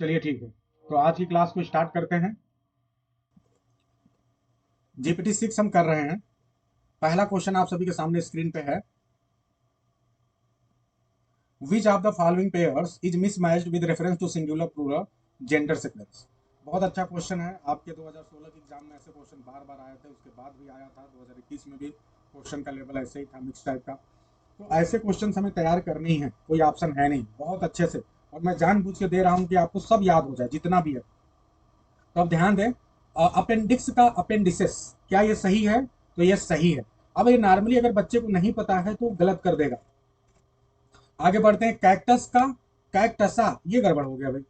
चलिए ठीक है, तो आज की क्लास को स्टार्ट करते हैं। जीपीटी 6 हम कर रहे हैं। पहला क्वेश्चन आप सभी के सामने स्क्रीन पे है। Which of the following pairs is mismatched with reference to singular plural gender sequence. बहुत अच्छा क्वेश्चन है। आपके 2016 के एग्जाम में ऐसे क्वेश्चन बार बार आए थे, उसके बाद भी आया था 2021 में भी। क्वेश्चन का लेवल ऐसे ही था, मिक्स टाइप का। तो ऐसे क्वेश्चन हमें तैयार करने ही है, कोई ऑप्शन है नहीं, बहुत अच्छे से। और मैं जानबूझ के दे रहा हूं कि आपको सब याद हो जाए जितना भी है। तो अब ध्यान दें, अपेंडिक्स का अपेंडिसेस, क्या ये सही है? तो ये सही है। अब ये नॉर्मली अगर बच्चे को नहीं पता है तो गलत कर देगा। आगे बढ़ते हैं। कैक्टस का कैक्टसा, ये गड़बड़ हो गया भाई।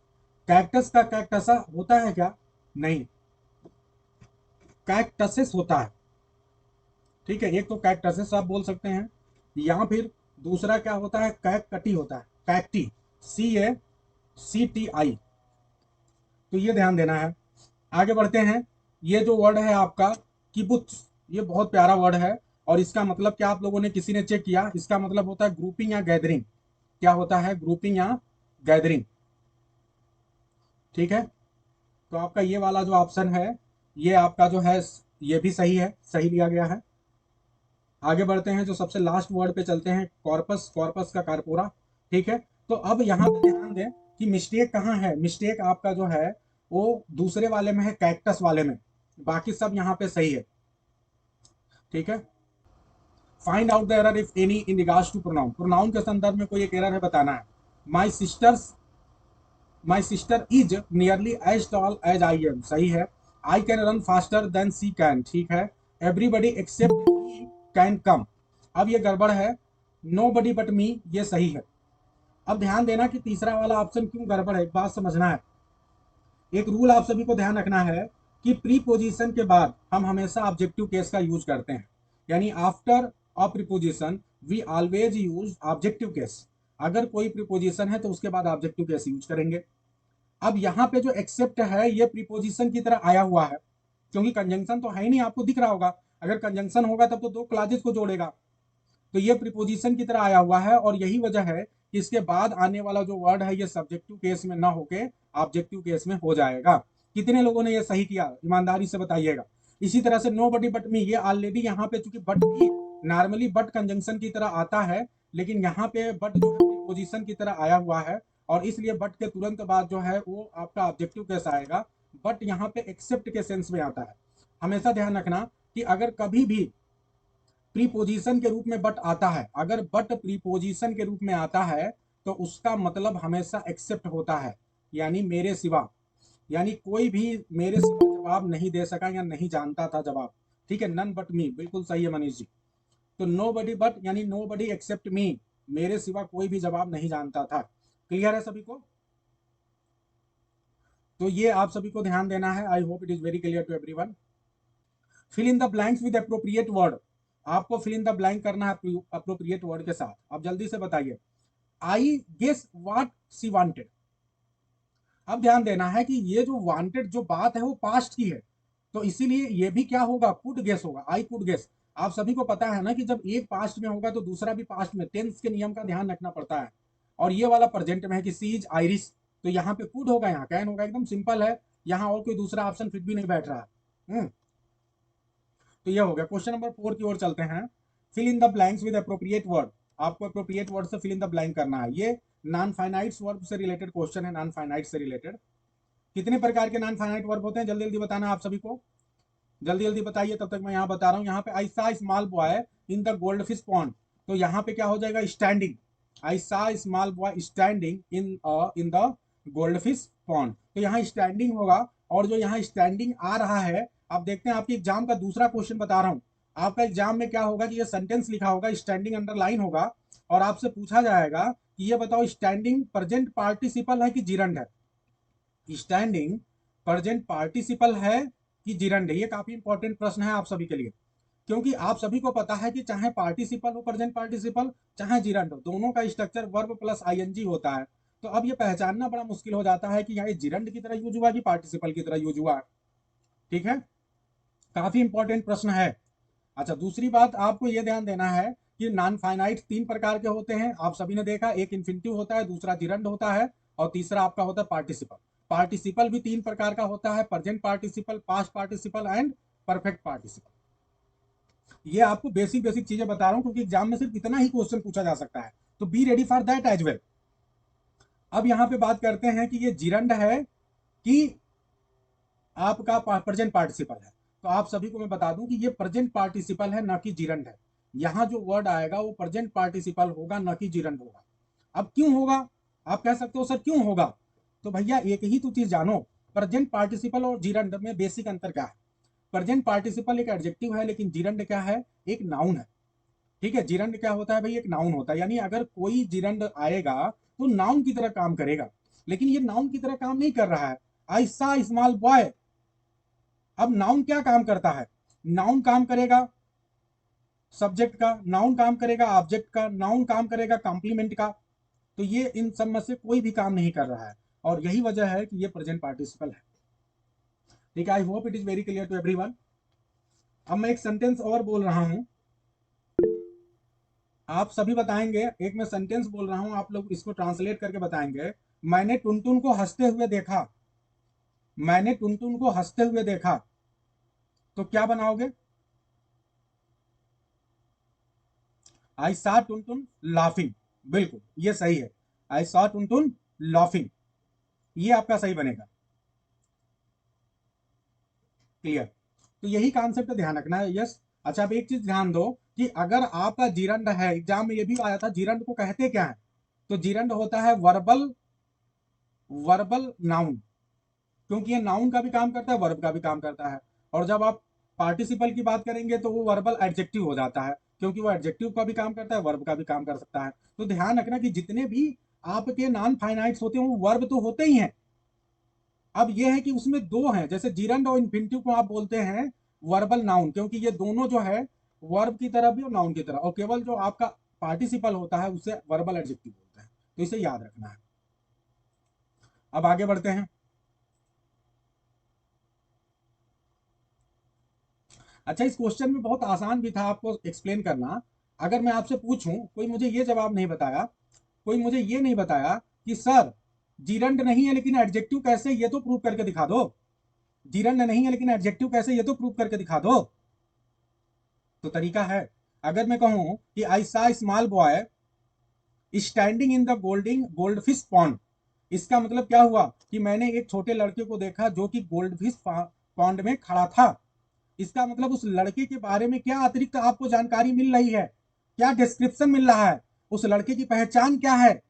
कैक्टस का कैक्टसा होता है क्या? नहीं, कैक्टसेस होता है। ठीक है, एक तो कैक्टसेस आप बोल सकते हैं, या फिर दूसरा क्या होता है, कैकटी होता है, कैक्टी, CACTI। तो ये ध्यान देना है। आगे बढ़ते हैं। ये जो वर्ड है आपका किबुत्स, ये बहुत प्यारा वर्ड है। और इसका मतलब क्या आप लोगों ने, किसी ने चेक किया? इसका मतलब होता है ग्रुपिंग या गैदरिंग। क्या होता है? ग्रुपिंग या गैदरिंग। ठीक है, तो आपका ये वाला जो ऑप्शन है, ये आपका जो है, ये भी सही है, सही लिया गया है। आगे बढ़ते हैं, जो सबसे लास्ट वर्ड पे चलते हैं, कॉर्पस, कॉर्पस का कारपोरा। ठीक है, तो अब यहाँ पे ध्यान दें कि मिस्टेक कहाँ है। मिस्टेक आपका जो है वो दूसरे वाले में है, कैक्टस वाले में। बाकी सब यहाँ पे सही है। ठीक है, find out the error if any in regards to pronoun. Pronoun के संदर्भ में कोई एक एरर है, बताना है। My sisters, my sister is nearly as tall as I am, सही है। I can run faster than she can, ठीक है। Everybody except he can come, अब ये गड़बड़ है। नो बडी बट मी, ये सही है। अब ध्यान देना कि तीसरा वाला ऑप्शन क्यों गड़बड़ है, एक बात समझना है। एक रूल आप सभी को ध्यान रखना है कि प्रीपोजिशन के बाद हम हमेशा ऑब्जेक्टिव केस का यूज करते हैं। यानी after a preposition we always use objective case. अगर कोई प्रीपोजिशन है तो उसके बाद ऑब्जेक्टिव केस यूज करेंगे। अब यहाँ पे जो एक्सेप्ट है, ये प्रीपोजिशन की तरह आया हुआ है, क्योंकि कंजंक्शन तो है ही नहीं, आपको दिख रहा होगा। अगर कंजंक्शन होगा तब तो दो क्लॉजेस को जोड़ेगा। तो ये प्रीपोजिशन की तरह आया हुआ है, और यही वजह है कि इसके बाद आने वाला जो वर्ड है, ये सब्जेक्टिव केस में ना होके ऑब्जेक्टिव केस में हो जाएगा। कितने लोगों ने ये सही किया, ईमानदारी से बताइएगा। इसी तरह से नो बडी बट मी, ये ऑलरेडी यहाँ पे, चूंकि बट भी नॉर्मली बट कंजंक्शन की तरह आता है, लेकिन यहाँ पे बट जो है प्रीपोजिशन की तरह आया हुआ है, और इसलिए बट के तुरंत बाद जो है वो आपका ऑब्जेक्टिव केस आएगा। बट यहाँ पे एक्सेप्ट के सेंस में आता है। हमेशा ध्यान रखना कि अगर कभी भी प्रीपोजिशन के रूप में बट आता है, अगर बट प्रीपोजिशन के रूप में आता है, तो उसका मतलब हमेशा एक्सेप्ट होता है, यानी मेरे सिवा। यानी कोई भी मेरे सिवा जवाब नहीं दे सका या नहीं जानता था जवाब। ठीक है, नन बट मी, बिल्कुल सही है मनीष जी। तो नो बडी बट यानी नो बडी एक्सेप्ट मी, मेरे सिवा कोई भी जवाब नहीं जानता था। क्लियर है सभी को? तो ये आप सभी को ध्यान देना है। I hope it is very clear to everyone. Fill in the blanks with appropriate word. आपको फिल इन द ब्लैंक करना है अप्रोप्रिएट वर्ड के साथ। अब जल्दी से बताइए। I guess what she wanted. अब ध्यान देना है कि ये जो वांटेड जो बात है वो पास्ट की है, तो इसीलिए ये भी क्या होगा, कुड गेस होगा। I could guess. आप सभी को पता है ना कि जब एक पास्ट में होगा तो दूसरा भी पास्ट में, टेंस के नियम का ध्यान रखना पड़ता है। और ये वाला प्रेजेंट में है कि सी इज आयरिश, तो यहाँ पे कुड होगा, यहाँ कैन होगा, एकदम सिंपल है। यहाँ और कोई दूसरा ऑप्शन फिट भी नहीं बैठ रहा है। तो ये हो गया। क्वेश्चन नंबर 4 की ओर चलते हैं। Fill in the blanks with appropriate word. आपको अप्रोप्रिएट वर्ड से फिल इन द ब्लैंक करना है। ये नॉन फाइनाइट वर्ब से रिलेटेड क्वेश्चन है, नॉन फाइनाइट से रिलेटेड। कितने प्रकार के नॉन फाइनाइट वर्ब होते हैं, जल्दी जल्दी बताना आप सभी को। जल्दी जल्दी बताइए, तब तक मैं यहाँ बता रहा हूँ। यहाँ पे आई सा small boy in the gold fish pond, तो यहाँ पे क्या हो जाएगा, स्टैंडिंग। आई सा small boy standing in the gold fish pond, तो यहाँ स्टैंडिंग होगा। और जो यहाँ स्टैंडिंग आ रहा है, आप देखते हैं आपकी एग्जाम का दूसरा क्वेश्चन बता रहा हूँ। आपका एग्जाम में क्या होगा कि ये सेंटेंस लिखा होगा, स्टैंडिंग अंडरलाइन होगा, और आपसे पूछा जाएगा कि ये बताओ स्टैंडिंग प्रेजेंट पार्टिसिपल है कि जिरंड है। स्टैंडिंग प्रेजेंट पार्टिसिपल है कि जिरंड है? ये काफी इंपॉर्टेंट प्रश्न है आप सभी के लिए, क्योंकि आप सभी को पता है कि चाहे पार्टिसिपल हो, प्रेजेंट पार्टिसिपल, चाहे जिरंड हो, दोनों का स्ट्रक्चर वर्ब प्लस आईएनजी होता है। तो अब ये पहचानना बड़ा मुश्किल हो जाता है कि यहाँ जिरंड की तरह यूज हुआ कि पार्टिसिपल की तरह यूज हुआ। ठीक है, काफी इंपॉर्टेंट प्रश्न है। अच्छा, दूसरी बात आपको यह ध्यान देना है कि नॉन फाइनाइट 3 प्रकार के होते हैं, आप सभी ने देखा। एक इन्फिनिटिव होता है, दूसरा जिरंड होता है, और तीसरा आपका होता है पार्टिसिपल। पार्टिसिपल भी 3 प्रकार का होता है, present participle, past participle and perfect participle. ये आपको बेसिक बेसिक चीजें बता रहा हूं क्योंकि एग्जाम में सिर्फ इतना ही क्वेश्चन पूछा जा सकता है, तो be ready for that as well. अब यहां पे बात करते हैं कि ये जिरंड है कि आपका प्रेजेंट पार्टिसिपल है। तो आप सभी को मैं बता दूं कि ये प्रेजेंट पार्टिसिपल है, ना कि जिरंड है। यहां जो वर्ड आएगा वो प्रेजेंट पार्टिसिपल होगा, ना कि जिरंड होगा। अब क्यों होगा, आप कह सकते हो सर क्यों होगा, तो भैया एक ही तो चीज जानो, प्रेजेंट पार्टिसिपल और जिरंड में बेसिक अंतर क्या है। प्रेजेंट पार्टिसिपल एक एडजेक्टिव है, लेकिन जिरंड क्या है, एक नाउन है। ठीक है, जिरंड क्या होता है भाई, एक नाउन होता है, यानी अगर कोई जिरंड आएगा तो नाउन की तरह काम करेगा, लेकिन ये नाउन की तरह काम नहीं कर रहा है। आई सा स्मॉल बॉय, अब नाउन क्या काम करता है, नाउन काम करेगा सब्जेक्ट का, नाउन काम करेगा ऑब्जेक्ट का, नाउन काम करेगा कॉम्प्लीमेंट का। तो ये इन सब में से कोई भी काम नहीं कर रहा है, और यही वजह है कि ये प्रेजेंट पार्टिसिपल है। ठीक है, I hope it is very clear to everyone. अब मैं एक सेंटेंस और बोल रहा हूं, आप सभी बताएंगे, एक मैं सेंटेंस बोल रहा हूं, आप लोग इसको ट्रांसलेट करके बताएंगे। मैंने टुनटुन को हंसते हुए देखा, मैंने टुनटुन को हंसते हुए देखा, तो क्या बनाओगे, आई सॉ टुनटुन लाफिंग, बिल्कुल ये सही है, आई सॉ टुनटुन लाफिंग, ये आपका सही बनेगा। क्लियर, तो यही कॉन्सेप्ट ध्यान रखना है। यस, अच्छा अब एक चीज ध्यान दो कि अगर आपका जिरंड है, एग्जाम में ये भी आया था, जिरंड को कहते क्या है, तो जिरंड होता है वर्बल, वर्बल नाउन, क्योंकि ये नाउन का भी काम करता है, वर्ब का भी काम करता है। और जब आप पार्टिसिपल की बात करेंगे तो वो वर्बल एडजेक्टिव हो जाता है, क्योंकि वो एडजेक्टिव का भी काम करता है, वर्ब का भी काम कर सकता है। तो ध्यान रखना कि जितने भी आपके नॉन फाइनाइट्स होते हैं वो वर्ब तो होते ही हैं। अब ये है कि उसमें दो हैं, जैसे जिरंड और इन्फिनिटिव को आप बोलते हैं वर्बल नाउन, क्योंकि ये दोनों जो है वर्ब की तरह भी और नाउन की तरह, और केवल जो आपका पार्टिसिपल होता है उसे वर्बल एडजेक्टिव बोलते हैं। तो इसे याद रखना है। अब आगे बढ़ते हैं। अच्छा, इस क्वेश्चन में बहुत आसान भी था आपको एक्सप्लेन करना। अगर मैं आपसे पूछूं, कोई मुझे ये जवाब नहीं बताया, कोई मुझे ये नहीं बताया कि सर जीरंड नहीं है लेकिन एडजेक्टिव कैसे, ये तो प्रूव करके दिखा दो। जीरंड नहीं है लेकिन एडजेक्टिव कैसे, ये तो प्रूव करके दिखा दो। तो तरीका है, अगर मैं कहूं कि आई सा small boy standing in the gold fish pond, इसका मतलब क्या हुआ कि मैंने एक छोटे लड़के को देखा जो कि गोल्ड फिश पॉन्ड में खड़ा था। इसका मतलब उस लड़के के बारे में क्या अतिरिक्त आपको जानकारी मिल रही है, क्या डिस्क्रिप्शन मिल रहा है, उस लड़के की पहचान क्या है।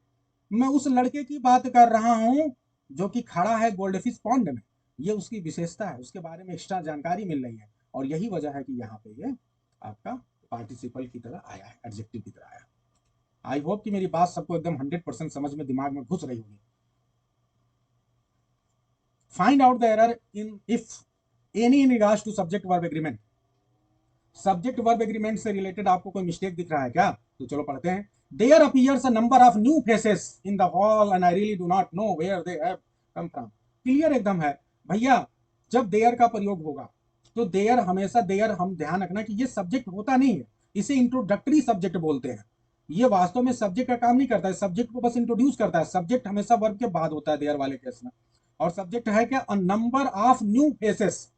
मैं उस लड़के की बात कर रहा हूं जो कि खड़ा है गोल्डफिश पॉन्ड में, ये उसकी विशेषता है, उसके बारे में एक्स्ट्रा जानकारी मिल रही है, और यही वजह है कि यहाँ पे ये आपका पार्टिसिपल की तरह आया है, एडजेक्टिव की तरह आया। आई होप कि मेरी बात सबको एकदम 100% समझ में, दिमाग में घुस रही होगी। Find out the error in if any in regards to subject verb agreement. Subject verb agreement से रिलेटेड आपको कोई मिस्टेक दिख रहा है क्या, तो चलो पढ़ते हैं। There appears a number of new faces in the hall and I really do not know where they have come from. Clear एकदम है भैया, जब देयर का प्रयोग होगा तो देयर हमेशा, देयर हम ध्यान रखना कि ये सब्जेक्ट होता नहीं है, इसे इंट्रोडक्टरी सब्जेक्ट बोलते हैं। ये वास्तव में सब्जेक्ट का काम नहीं करता है, सब्जेक्ट को बस इंट्रोड्यूस करता है। सब्जेक्ट हमेशा वर्ब के बाद होता है देयर वाले केस में। और सब्जेक्ट है क्या, a number of new faces,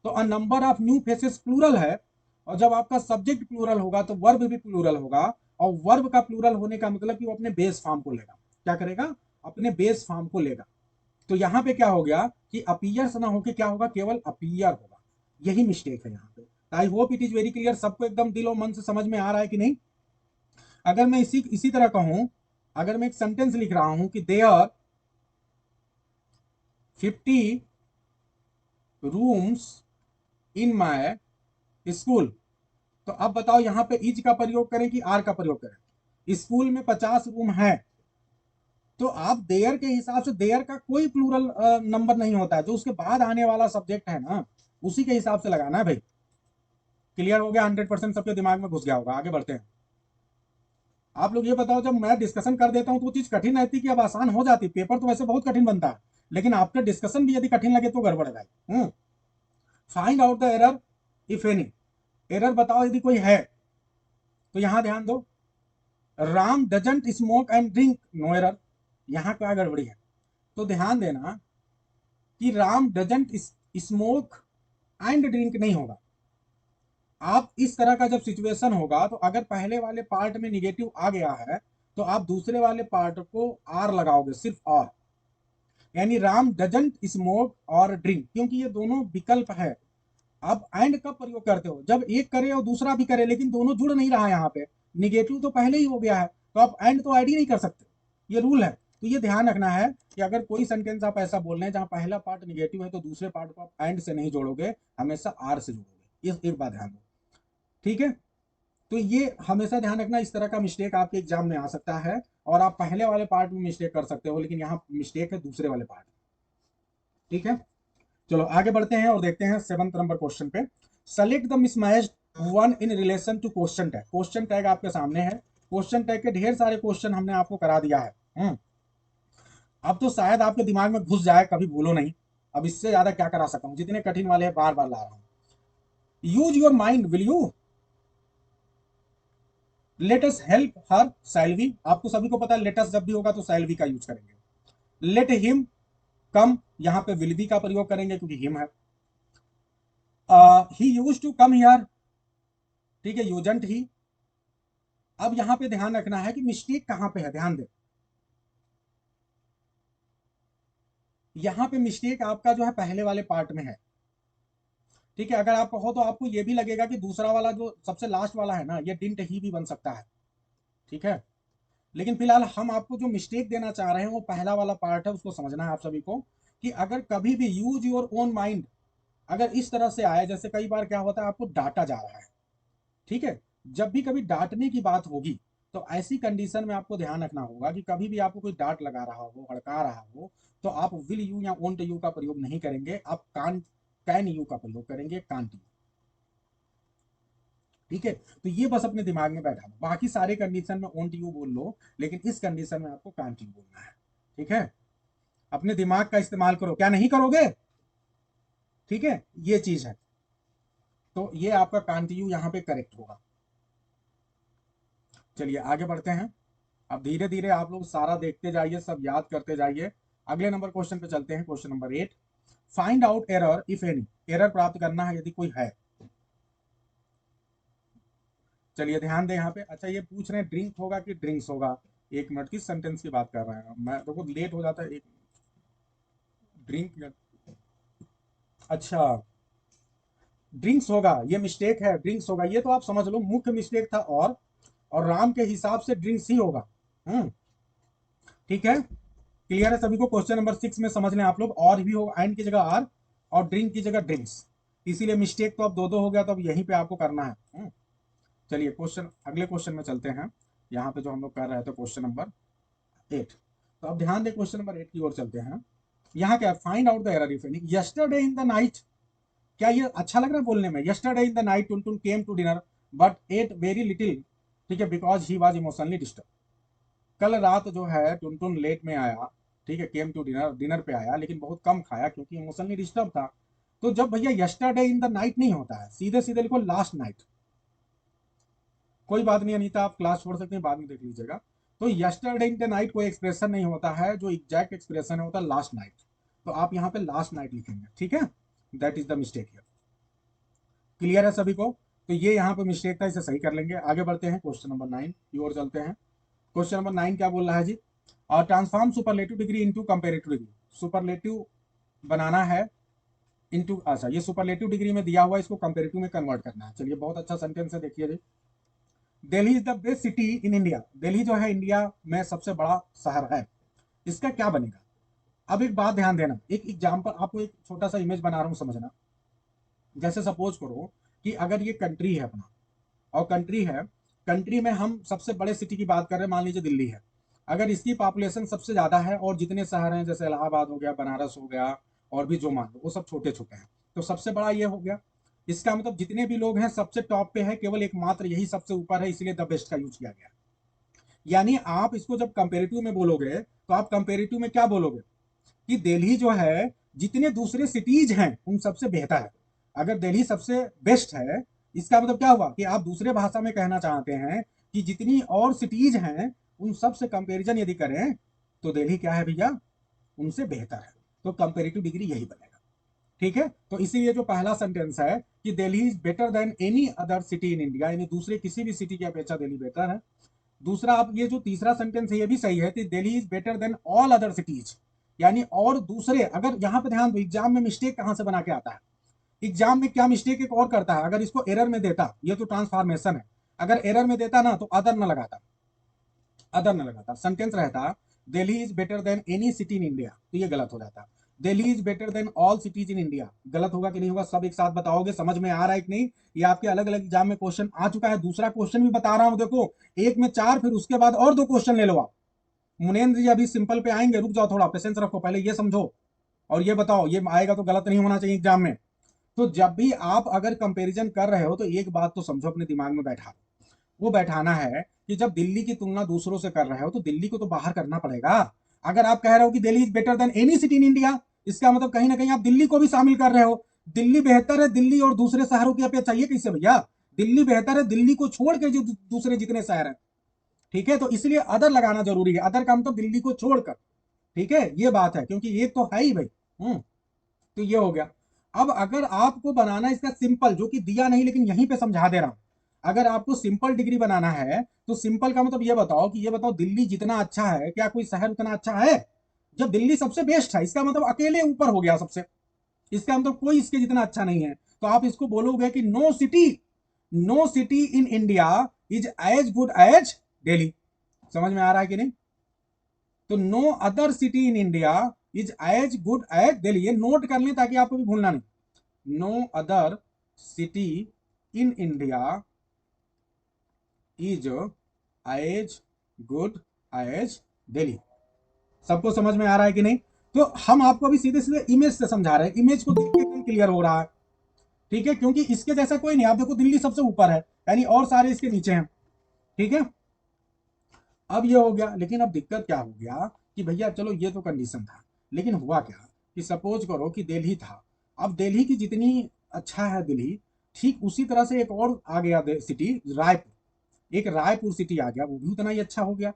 तो a number of new faces plural है, और जब आपका सब्जेक्ट प्लूरल होगा तो वर्ब भी प्लूरल होगा, और वर्ब का प्लूरल होने का मतलब कि वो अपने बेस फॉर्म को लेगा। क्या करेगा, अपने बेस फॉर्म को लेगा। तो यहां पे क्या हो गया कि अपीयर्स ना होके क्या होगा, केवल अपीयर होगा। यही मिस्टेक है यहाँ पे। आई hope it is very clear, सबको एकदम दिल और मन से समझ में आ रहा है कि नहीं। अगर मैं इसी इसी तरह कहूं, अगर मैं एक सेंटेंस लिख रहा हूं कि there 50 rooms in my school, तो अब बताओ यहां पे इज का प्रयोग करें कि आर का प्रयोग करें। स्कूल में 50 रूम है, तो आप देयर के हिसाब से, देयर का कोई प्लूरल नंबर नहीं होता है, जो उसके बाद आने वाला सब्जेक्ट है ना उसी के हिसाब से लगाना है भाई। क्लियर हो गया, 100% सबके दिमाग में घुस गया होगा। आगे बढ़ते हैं। आप लोग ये बताओ, जब मैं डिस्कशन कर देता हूं तो वो चीज कठिन रहती कि अब आसान हो जाती, पेपर तो वैसे बहुत कठिन बनता है, लेकिन आपका डिस्कशन भी यदि कठिन लगे तो गड़बड़ है भाई। Find out the error if any, error बताओ यदि कोई है, तो यहां ध्यान दो। Ram doesn't smoke and drink, no error, यहां क्या गड़बड़ी है, तो ध्यान देना कि Ram doesn't smoke and drink नहीं होगा। आप इस तरह का जब सिचुएशन होगा तो अगर पहले वाले पार्ट में निगेटिव आ गया है तो आप दूसरे वाले पार्ट को आर लगाओगे, सिर्फ और, यानी राम डजंट स्मोक और ड्रिंक, क्योंकि ये दोनों विकल्प है। आप एंड कब प्रयोग करते हो, जब एक करे और दूसरा भी करे, लेकिन दोनों जुड़ नहीं रहा है, यहाँ पे निगेटिव तो पहले ही हो गया है, तो आप एंड तो ऐड ही नहीं कर सकते, ये रूल है। तो ये ध्यान रखना है कि अगर कोई सेंटेंस आप ऐसा बोल रहे हैं जहां पहला पार्ट निगेटिव है तो दूसरे पार्ट को आप एंड से नहीं जोड़ोगे, हमेशा आर से जोड़ोगे। ये एक बात ध्यान दो, ठीक है। तो ये हमेशा ध्यान रखना, इस तरह का मिस्टेक आपके एग्जाम में आ सकता है, और आप पहले वाले पार्ट में मिस्टेक कर सकते हो, लेकिन यहाँ मिस्टेक है दूसरे वाले पार्ट, ठीक है। चलो आगे बढ़ते हैं और देखते हैं 7th नंबर क्वेश्चन पे। Select the mismatched one in relation to question tag. Question tag आपके सामने है, क्वेश्चन टैग के ढेर सारे क्वेश्चन हमने आपको करा दिया है। अब तो शायद आपके दिमाग में घुस जाए, कभी भूलो नहीं। अब इससे ज्यादा क्या करा सकता हूं, जितने कठिन वाले हैं बार बार ला रहा हूं। Use your mind, will you? Let us help her, Selvi. आपको सभी को पता है लेट अस जब भी होगा तो सैल्वी का यूज करेंगे। लेट हिम कम, यहां पे विल बी का प्रयोग करेंगे क्योंकि हिम है। ही यूज टू कम हियर, ठीक है, यूजंट ही। अब यहां पे ध्यान रखना है कि मिस्टेक कहां पे है, ध्यान दे। यहां पे मिस्टेक आपका जो है पहले वाले पार्ट में है, ठीक है। अगर आप कहो तो आपको ये भी लगेगा कि दूसरा वाला जो सबसे लास्ट वाला है ना, ये डिंट ही भी बन सकता है, ठीक है। लेकिन फिलहाल हम आपको जो मिस्टेक देना चाह रहे हैं वो पहला वाला पार्ट है, उसको समझना है आप सभी को, कि अगर कभी भी यूज योर ओन माइंड अगर इस तरह से आए, जैसे कई बार क्या होता है आपको डांटा जा रहा है, ठीक है, जब भी कभी डांटने की बात होगी तो ऐसी कंडीशन में आपको ध्यान रखना होगा कि कभी भी आपको कोई डांट लगा रहा हो, हड़का रहा हो, तो आप विल यू या ओंट यू का प्रयोग नहीं करेंगे, आप कैन यू का प्रयोग करेंगे, कांट यू, ठीक है। तो ये बस अपने दिमाग में बैठा दो, बाकी सारे कंडीशन में ओंट यू बोल लो, लेकिन इस कंडीशन में आपको कांट यू बोलना है, ठीक है। अपने दिमाग का इस्तेमाल करो, क्या नहीं करोगे, ठीक है, ये चीज है। तो ये आपका कांट यू यहाँ पे करेक्ट होगा। चलिए आगे बढ़ते हैं। अब धीरे धीरे आप लोग सारा देखते जाइए, सब याद करते जाइए। अगले नंबर क्वेश्चन पे चलते हैं, question number 8। Find out error if any, error प्राप्त करना है यदि कोई है। चलिए ध्यान दें यहाँ पे। अच्छा ये पूछ रहे हैं ड्रिंक होगा कि ड्रिंक्स होगा, एक मिनट, किस सेंटेंस की बात कर रहे हैं, मैं देखो लेट हो जाता है, एक ड्रिंक, अच्छा ड्रिंक्स होगा, ये मिस्टेक है, ड्रिंक्स होगा, ये तो आप समझ लो मुख्य मिस्टेक था, और राम के हिसाब से ड्रिंक्स ही होगा। ठीक है, क्लियर है सभी को। क्वेश्चन नंबर 6 में समझ लें आप लोग, और भी होगा, एंड की जगह आर और ड्रिंक की जगह ड्रिंक्स, इसीलिए मिस्टेक तो अब दो दो हो गया, तो अब यहीं पे आपको करना है। चलिए क्वेश्चन, अगले क्वेश्चन में चलते हैं। यहाँ पे जो हम लोग कर रहे थे क्वेश्चन नंबर 8, तो अब ध्यान दें क्वेश्चन नंबर 8 की ओर चलते हैं। यहाँ क्या, find out the error if any. Yesterday in the night, क्या ये अच्छा लग रहा है बोलने में, yesterday in the night Tuntun came to dinner but ate very little, ठीक है, because he was emotionally disturb. कल रात जो है टुनटुन लेट में आया, ठीक है, केम टू डिनर, डिनर पे आया, लेकिन बहुत कम खाया क्योंकि इमोशनली डिस्टर्ब था। तो जब भैया यस्टरडे इन द नाइट नहीं होता है, सीधे सीधे लिखो लास्ट नाइट। कोई बात नहीं अनीता, आप क्लास छोड़ सकते हैं, बाद में देख लीजिएगा। तो यस्टरडे इन द नाइट कोई एक्सप्रेशन नहीं होता है, जो एग्जैक्ट एक्सप्रेशन है होता है लास्ट नाइट। तो आप यहाँ पे लास्ट नाइट लिखेंगे, ठीक है, that is the mistake here. Clear है सभी को? तो ये यहाँ पे मिस्टेक था, इसे सही कर लेंगे। आगे बढ़ते हैं क्वेश्चन नंबर 9 की ओर चलते हैं। क्वेश्चन नंबर 9 क्या बोल रहा है जी, और transform superlative degree into comparative degree. Superlative बनाना है इनटू, अच्छा ये सुपरलेटिव डिग्री में दिया हुआ है, इसको कंपैरेटिव में कन्वर्ट करना है। चलिए बहुत अच्छा सेंटेंस है, देखिए जी। Delhi is the best city in India, Delhi जो है इंडिया में सबसे बड़ा शहर है, इसका क्या बनेगा। अब एक बात ध्यान देना, एक एग्जाम्पल आपको, एक छोटा सा इमेज बना रहा हूं, समझना। जैसे सपोज करो कि अगर ये कंट्री है अपना, और कंट्री है, कंट्री में हम सबसे बड़े सिटी की बात कर रहे हैं, मान लीजिए दिल्ली है। अगर इसकी पॉपुलेशन सबसे ज्यादा है और जितने शहर हैं जैसे इलाहाबाद हो गया, बनारस हो गया, और भी जो मान लो वो सब छोटे छोटे हैं, तो सबसे बड़ा ये हो गया। इसका मतलब जितने भी लोग हैं सबसे टॉप पे है, केवल एकमात्र यही सबसे ऊपर है, इसलिए द बेस्ट का यूज किया गया। यानी आप इसको जब कंपेरेटिव में बोलोगे तो आप कंपेरेटिव में क्या बोलोगे, कि दिल्ली जो है जितने दूसरे सिटीज हैं उन सबसे बेहतर है। अगर दिल्ली सबसे बेस्ट है, इसका मतलब क्या हुआ कि आप दूसरे भाषा में कहना चाहते हैं कि जितनी और सिटीज हैं उन सब से कंपेरिजन यदि करें तो दिल्ली क्या है भैया, उनसे बेहतर है। तो कंपेरेटिव डिग्री यही बनेगा। ठीक है, तो इसीलिए जो पहला सेंटेंस है कि Delhi is better then any other city in India, यानी दूसरे किसी भी सिटी की अपेक्षा दिल्ली बेटर है। दूसरा, आप ये जो तीसरा सेंटेंस है ये भी सही है कि Delhi is better then all other cities, यानी और दूसरे, अगर यहां पे ध्यान दो एग्जाम में मिस्टेक कहां से बना के आता है, एग्जाम में क्या मिस्टेक एक और करता है, अगर इसको एरर में देता, ये तो ट्रांसफॉर्मेशन है, अगर एरर में देता ना तो अदर न लगाता, अदर न लगाता, सेंटेंस रहता Delhi is better then any city in India, तो ये गलत हो जाता। Delhi is better then all cities in India, गलत होगा कि नहीं होगा, सब एक साथ बताओगे, समझ में आ रहा है कि नहीं। ये आपके अलग अलग एग्जाम में क्वेश्चन आ चुका है, दूसरा क्वेश्चन भी बता रहा हूं, देखो एक में 4, फिर उसके बाद और 2 क्वेश्चन ले लो आप। मुनेन्द्र जी अभी सिंपल पे आएंगे, रुक जाओ थोड़ा पेशेंस रखो, पहले ये समझो और ये बताओ, ये आएगा तो गलत नहीं होना चाहिए एग्जाम में। तो जब भी आप अगर कंपैरिजन कर रहे हो तो एक बात तो समझो, अपने दिमाग में बैठा, वो बैठाना है कि जब दिल्ली की तुलना दूसरों से कर रहे हो तो दिल्ली को तो बाहर करना पड़ेगा। अगर आप कह रहे हो कि Delhi is better then any city in India, इसका मतलब कहीं ना कहीं आप दिल्ली को भी शामिल कर रहे हो। दिल्ली बेहतर है दिल्ली और दूसरे शहरों की अपेक्षा, ये कैसे भैया, दिल्ली बेहतर है दिल्ली को छोड़ के जो दूसरे जितने शहर हैं। ठीक है, तो इसलिए अदर लगाना जरूरी है, अदर का मतलब दिल्ली को छोड़कर। ठीक है, ये बात है, क्योंकि ये तो है ही भाई। तो ये हो गया। अब अगर आपको बनाना है इसका सिंपल, जो कि दिया नहीं लेकिन यहीं पे समझा दे रहा हूं, अगर आपको सिंपल डिग्री बनाना है तो सिंपल का मतलब ये बताओ कि ये बताओ दिल्ली जितना अच्छा है क्या कोई शहर उतना अच्छा है। जब दिल्ली सबसे बेस्ट है इसका मतलब अकेले ऊपर हो गया सबसे, इसका मतलब कोई इसके जितना अच्छा नहीं है। तो आप इसको बोलोगे कि no city in India is as good as Delhi. समझ में आ रहा है कि नहीं। तो no other city in India is as good as Delhi, ये नोट कर लें ताकि आपको भी भूलना नहीं। No other city in India is as good as Delhi. सबको समझ में आ रहा है कि नहीं। तो हम आपको अभी सीधे सीधे इमेज से समझा रहे हैं, इमेज को देख के एकदम क्लियर हो रहा है। ठीक है, क्योंकि इसके जैसा कोई नहीं, आप देखो दिल्ली सबसे ऊपर है, यानी और सारे इसके नीचे हैं। ठीक है, अब ये हो गया, लेकिन अब दिक्कत क्या हो गया कि भैया चलो ये तो कंडीशन था, लेकिन हुआ क्या कि सपोज करो कि दिल्ली था, अब दिल्ली की जितनी अच्छा है दिल्ली, ठीक उसी तरह से एक और आ गया सिटी रायपुर, एक रायपुर सिटी आ गया, वो भी उतना ही अच्छा हो गया,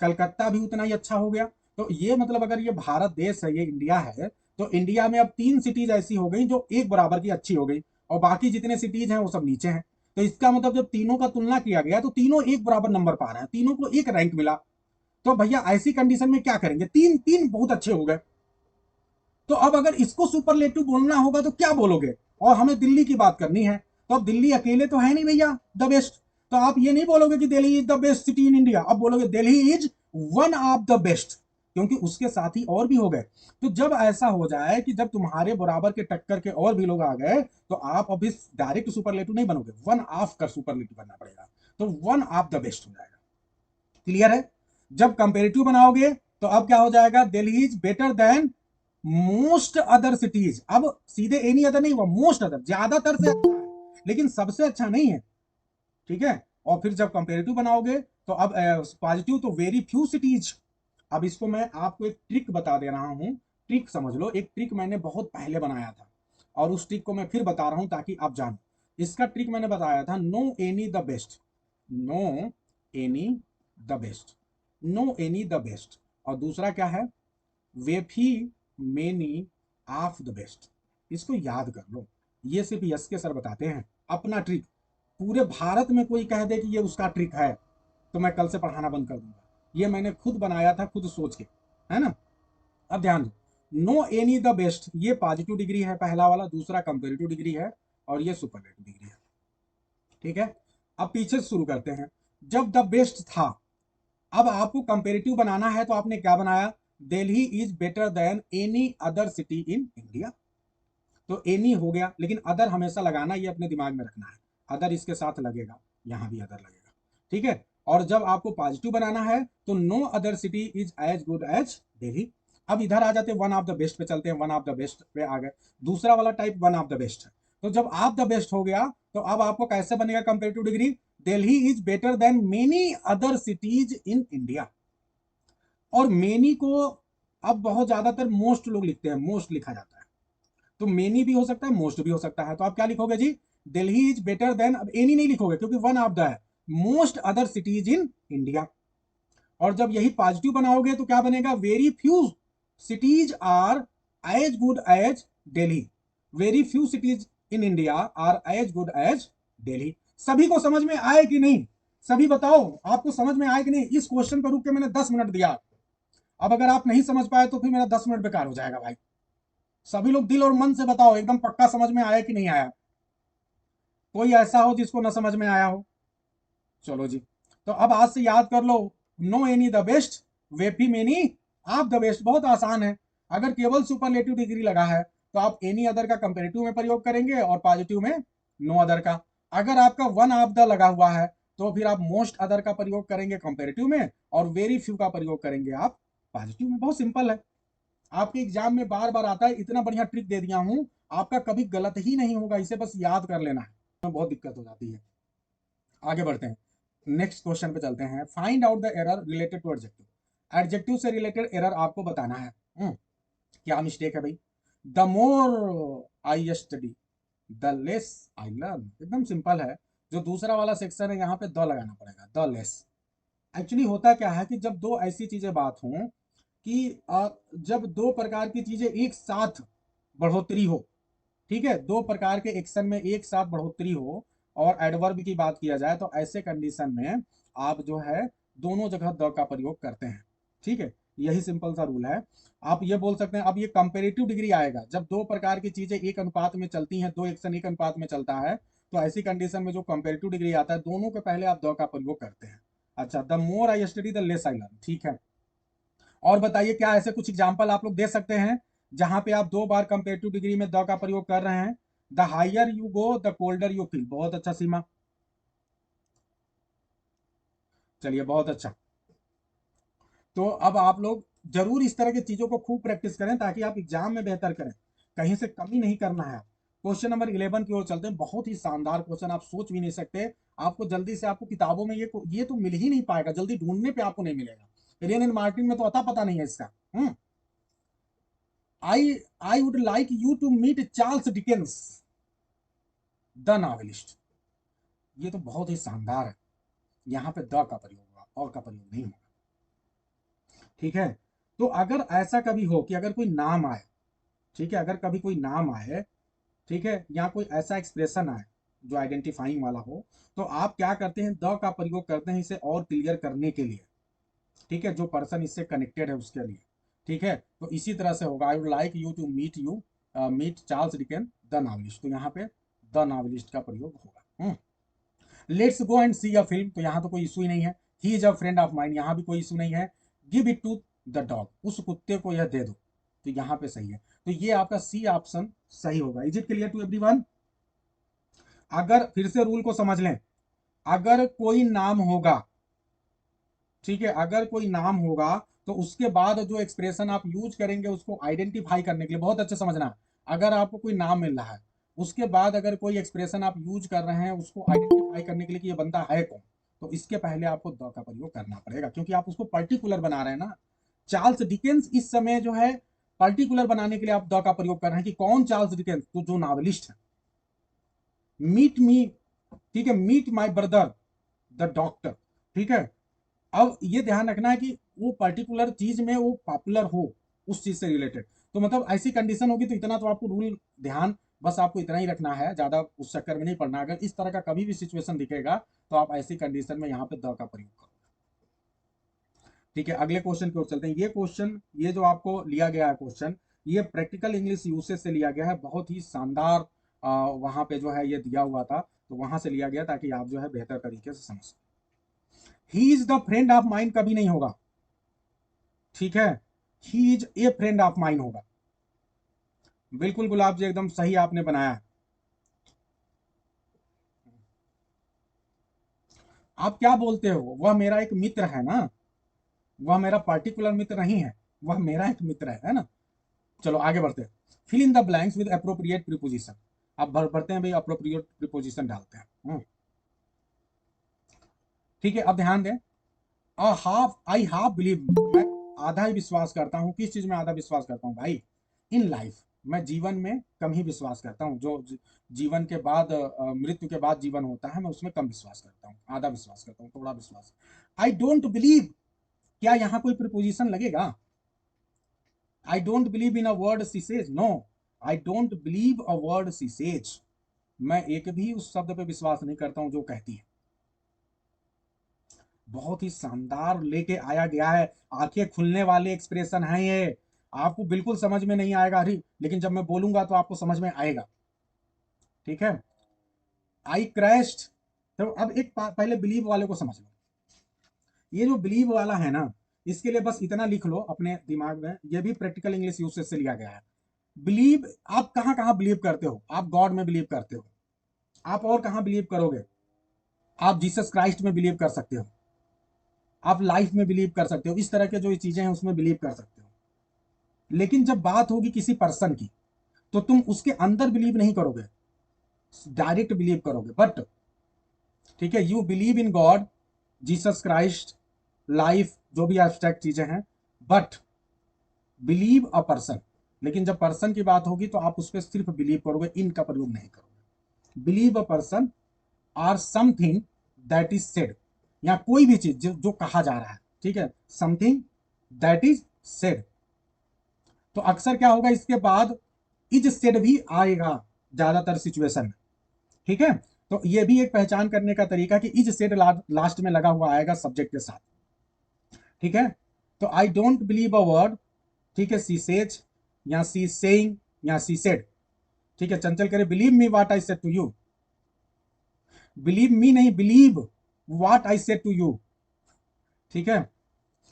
कलकत्ता भी उतना ही अच्छा हो गया। तो ये मतलब अगर ये भारत देश है, ये इंडिया है, तो इंडिया में अब 3 सिटीज ऐसी हो गई जो एक बराबर की अच्छी हो गई, और बाकी जितने सिटीज हैं वो सब नीचे हैं। तो इसका मतलब जब तीनों का तुलना किया गया तो तीनों एक बराबर नंबर पा रहे हैं, तीनों को एक रैंक मिला। तो भैया ऐसी कंडीशन में क्या करेंगे, तीन तीन बहुत अच्छे हो गए, तो अब अगर इसको सुपरलेटिव बोलना होगा तो क्या बोलोगे, और हमें दिल्ली की बात करनी है, तो अब दिल्ली अकेले तो है नहीं भैया द बेस्ट, तो आप ये नहीं बोलोगे कि Delhi is the best city in India, अब बोलोगे Delhi is one of the best, क्योंकि उसके साथ ही और भी हो गए। तो जब ऐसा हो जाए कि जब तुम्हारे बराबर के टक्कर के और भी लोग आ गए, तो आप अभी डायरेक्ट सुपरलेटिव नहीं बनोगे, वन ऑफ का सुपरलेटिव बनना पड़ेगा, तो वन ऑफ द बेस्ट हो जाएगा। क्लियर है। जब कंपेरेटिव बनाओगे तो अब क्या हो जाएगा, Delhi is better then most other cities, अब सीधे एनी अदर नहीं हुआ, मोस्ट अदर, ज्यादातर से अच्छा है लेकिन सबसे अच्छा नहीं है। ठीक है, और फिर जब कंपेरेटिव बनाओगे तो अब पॉजिटिव तो वेरी फ्यू सिटीज। अब इसको मैं आपको एक ट्रिक बता दे रहा हूं, ट्रिक समझ लो, एक ट्रिक मैंने बहुत पहले बनाया था और उस ट्रिक को मैं फिर बता रहा हूं ताकि आप जानो। इसका ट्रिक मैंने बताया था, no any the best, no any the best, no any the best, और दूसरा क्या है, वेफी मेनी ऑफ द बेस्ट। इसको याद कर लो, ये सिर्फ यस के सर बताते हैं अपना ट्रिक, पूरे भारत में कोई कह दे कि ये उसका ट्रिक है तो मैं कल से पढ़ाना बंद कर दूंगा। ये मैंने खुद बनाया था, खुद सोच के, है ना। अब ध्यान दो, नो एनी द बेस्ट, ये पॉजिटिव डिग्री है पहला वाला, दूसरा कंपेरेटिव डिग्री है, और ये सुपरलेटिव डिग्री है। ठीक है, अब पीछे से शुरू करते हैं। जब द बेस्ट था, अब आपको कंपेरेटिव बनाना है तो आपने क्या बनाया, Delhi is better then any other city in India, तो एनी हो गया, लेकिन अदर हमेशा लगाना, ये अपने दिमाग में रखना है, अदर इसके साथ लगेगा, यहां भी अदर लगेगा। ठीक है, और जब आपको पॉजिटिव बनाना है तो no other city is as good as Delhi. अब इधर आ जाते हैं, वन ऑफ द बेस्ट पे चलते हैं, वन ऑफ द बेस्ट पे आ गए, दूसरा वाला type one of the best है। तो जब आप द बेस्ट हो गया तो अब आपको कैसे बनेगा comparative degree, Delhi is better then many other cities in India, और मेनी को अब बहुत ज्यादातर मोस्ट लोग लिखते हैं, मोस्ट लिखा जाता है, तो मेनी भी हो सकता है मोस्ट भी हो सकता है, तो आप क्या लिखोगे जी, दिल्ली इज बेटर देन, अब एनी नहीं लिखोगे क्योंकि वन ऑफ द है, most other cities in India. और जब यही पॉजिटिव बनाओगे तो क्या बनेगा, very few cities are as good as Delhi, very few cities in India are as good as Delhi. सभी को समझ में आए कि नहीं? सभी बताओ, आपको समझ में आए कि नहीं? इस क्वेश्चन पर रुक के मैंने 10 मिनट दिया। अब अगर आप नहीं समझ पाए तो फिर मेरा 10 मिनट बेकार हो जाएगा भाई। सभी लोग दिल और मन से बताओ, एकदम पक्का समझ में आया कि नहीं आया? कोई ऐसा हो जिसको ना समझ में आया हो? चलो जी, तो अब आज से याद कर लो, नो एनी द बेस्ट, वेफी मेनी आप द बेस्ट। बहुत आसान है। अगर केवल सुपरलेटिव डिग्री लगा है तो आप एनी अदर का कंपेरेटिव में प्रयोग करेंगे और पॉजिटिव में नो अदर का। अगर आपका वन ऑफ द लगा हुआ है तो फिर आप मोस्ट अदर का प्रयोग करेंगे कंपेरेटिव में और वेरी फ्यू का प्रयोग करेंगे आप पॉजिटिव में। बहुत सिंपल है। आपके एग्जाम में बार बार आता है, इतना बढ़िया ट्रिक दे दिया हूं, आपका कभी गलत ही नहीं होगा, इसे बस याद कर लेना है। बहुत दिक्कत हो जाती है। आगे बढ़ते हैं, नेक्स्ट क्वेश्चन पे चलते हैं। Find out the error related to adjective. Adjective से रिलेटेड एरर आपको बताना है। क्या मिस्टेक है भाई? The more I study the less I learn. एकदम सिंपल है। जो दूसरा वाला सेक्शन है यहाँ पे द लगाना पड़ेगा, द लेस। एक्चुअली होता क्या है कि जब दो ऐसी चीजें बात हों कि जब दो प्रकार की चीजें एक साथ बढ़ोतरी हो, ठीक है, दो प्रकार के एक्शन में एक साथ बढ़ोतरी हो और एडवर्ब की बात किया जाए तो ऐसे कंडीशन में आप जो है दोनों जगह द का प्रयोग करते हैं। ठीक है, यही सिंपल सा रूल है। आप ये बोल सकते हैं, अब ये कंपेरेटिव डिग्री आएगा जब दो प्रकार की चीजें एक अनुपात में चलती हैं, दो एक्शन एक अनुपात में चलता है, तो ऐसी कंडीशन में जो कंपेरेटिव डिग्री आता है दोनों के पहले आप द का प्रयोग करते हैं। अच्छा, the more I study the less I learn. ठीक है, और बताइए क्या ऐसे कुछ एग्जाम्पल आप लोग दे सकते हैं जहां पे आप दो बार कंपेरेटिव डिग्री में द का प्रयोग कर रहे हैं? The higher you go the colder you feel. बहुत अच्छा सीमा, चलिए बहुत अच्छा। तो अब आप लोग जरूर इस तरह की चीजों को खूब प्रैक्टिस करें ताकि आप एग्जाम में बेहतर करें, कहीं से कमी नहीं करना है। क्वेश्चन नंबर 11 की ओर चलते हैं। बहुत ही शानदार क्वेश्चन, आप सोच भी नहीं सकते। आपको जल्दी से, आपको किताबों में ये तो मिल ही नहीं पाएगा, जल्दी ढूंढने पे आपको नहीं मिलेगा। एलियन एंड मार्टिन में तो अता पता नहीं है इसका। I would like you to meet Charles Dickens the novelist. ये तो बहुत ही शानदार है। यहाँ पे द का प्रयोग होगा और का प्रयोग नहीं होगा। ठीक है, तो अगर ऐसा कभी हो कि अगर कोई नाम आए, ठीक है, अगर कभी कोई नाम आए, ठीक है, या कोई ऐसा एक्सप्रेशन आए जो आइडेंटिफाइंग वाला हो, तो आप क्या करते हैं? द का प्रयोग करते हैं इसे और क्लियर करने के लिए। ठीक है, जो पर्सन इससे कनेक्टेड है उसके लिए। ठीक है, तो इसी तरह से होगा, I would like you to meet Charles Dicken the novelist, तो यहाँ पे द नॉवलिस्ट का प्रयोग होगा। Let's go and see a film, तो यहाँ तो कोई इशू ही नहीं है। He is a friend of mind, यहाँ भी कोई इशू नहीं है। Give it to the dog, उस कुत्ते को यह दे दो, तो यहाँ पे सही है। तो ये आपका सी ऑप्शन सही होगा। Is it clear to everyone? अगर फिर से रूल को समझ लें, अगर कोई नाम होगा, ठीक है, अगर कोई नाम होगा तो उसके बाद जो एक्सप्रेशन आप यूज करेंगे उसको आइडेंटिफाई करने के लिए, बहुत अच्छे समझना, अगर आपको कोई नाम मिल रहा है उसके बाद अगर कोई एक्सप्रेशन आप यूज कर रहे हैं उसको आइडेंटिफाई करने के लिए कि ये बंदा है कौन, तो इसके पहले आपको द का प्रयोग करना पड़ेगा, क्योंकि आप उसको पर्टिकुलर बना रहे हैं ना। चार्ल्स डिकेंस इस समय जो है पर्टिकुलर बनाने के लिए आप द का प्रयोग कर रहे हैं कि कौन चार्ल्स डिकेंस, तो जो नॉवेलिस्ट है। मीट मी, ठीक है, meet my brother the doctor. ठीक है, अब ये ध्यान रखना है कि वो पर्टिकुलर चीज में वो पॉपुलर हो, उस चीज से रिलेटेड। तो मतलब ऐसी कंडीशन होगी तो इतना तो आपको रूल ध्यान, बस आपको इतना ही रखना है, ज्यादा उस चक्कर में नहीं पड़ना। अगर इस तरह का कभी भी सिचुएशन दिखेगा तो आप ऐसी कंडीशन में यहाँ पे द का प्रयोग करो। ठीक है, अगले क्वेश्चन की ओर चलते हैं। ये क्वेश्चन, ये जो आपको लिया गया है क्वेश्चन, ये प्रैक्टिकल इंग्लिश यूसेज से लिया गया है। बहुत ही शानदार वहां पे जो है ये दिया हुआ था, तो वहां से लिया गया ताकि आप जो है बेहतर तरीके से समझ। He is the friend of mind कभी नहीं होगा। ठीक है, he is a friend of mine होगा। बिल्कुल गुलाब जी, एकदम सही आपने बनाया है। आप क्या बोलते हो, वह मेरा एक मित्र है ना, वह मेरा पर्टिकुलर मित्र नहीं है, वह मेरा एक मित्र है ना। चलो आगे बढ़ते हैं। Fill in the blanks with appropriate preposition. अब भरते हैं भाई, अप्रोप्रिएट प्रीपोजिशन डालते हैं। ठीक है, अब ध्यान दें। हाफ आई हाफ बिलीव, मैं आधा ही विश्वास करता हूँ। किस चीज में आधा विश्वास करता हूँ भाई? इन लाइफ, मैं जीवन में कम ही विश्वास करता हूँ। जो जीवन के बाद मृत्यु के बाद जीवन होता है, मैं उसमें कम विश्वास करता हूँ, आधा विश्वास करता हूँ, थोड़ा विश्वास। आई डोंट बिलीव, क्या यहाँ कोई प्रिपोजिशन लगेगा? I don't believe in a word she says, no, I don't believe a word she says, मैं एक भी उस शब्द पे विश्वास नहीं करता हूं जो कहती है। बहुत ही शानदार लेके आया गया है, आंखें खुलने वाले एक्सप्रेशन है ये। आपको बिल्कुल समझ में नहीं आएगा अरे, लेकिन जब मैं बोलूंगा तो आपको समझ में आएगा। ठीक है, आई क्रैश्ड। तो अब एक पहले बिलीव वाले को समझ लो। ये जो बिलीव वाला है ना, इसके लिए बस इतना लिख लो अपने दिमाग में, ये भी प्रैक्टिकल इंग्लिश यूसेज से लिया गया है। बिलीव, आप कहाँ कहाँ बिलीव करते हो? आप गॉड में बिलीव करते हो। आप और कहाँ बिलीव करोगे? आप जीसस क्राइस्ट में बिलीव कर सकते हो, आप लाइफ में बिलीव कर सकते हो, इस तरह के जो चीजें हैं उसमें बिलीव कर सकते हो। लेकिन जब बात होगी किसी पर्सन की, तो तुम उसके अंदर बिलीव नहीं करोगे, डायरेक्ट बिलीव करोगे। बट ठीक है, you believe in God, Jesus Christ, life, जो भी एब्स्ट्रैक्ट चीजें हैं, बट बिलीव अ पर्सन। लेकिन जब पर्सन की बात होगी तो आप उस पर सिर्फ बिलीव करोगे, इन का प्रयोग नहीं करोगे। Believe a person or something that is said, या कोई भी चीज जो कहा जा रहा है, ठीक है, समथिंग दैट इज सेड। तो अक्सर क्या होगा इसके बाद इज सेड भी आएगा ज्यादातर सिचुएशन में। ठीक है, तो ये भी एक पहचान करने का तरीका कि इज सेड लास्ट में लगा हुआ आएगा सब्जेक्ट के साथ। ठीक है, तो आई डोंट बिलीव अ वर्ड, ठीक है, सी सेज या सी सेइंग या सी सेड। ठीक है, चंचल करे believe me what I said to you, believe me नहीं, believe what I said to you. ठीक है,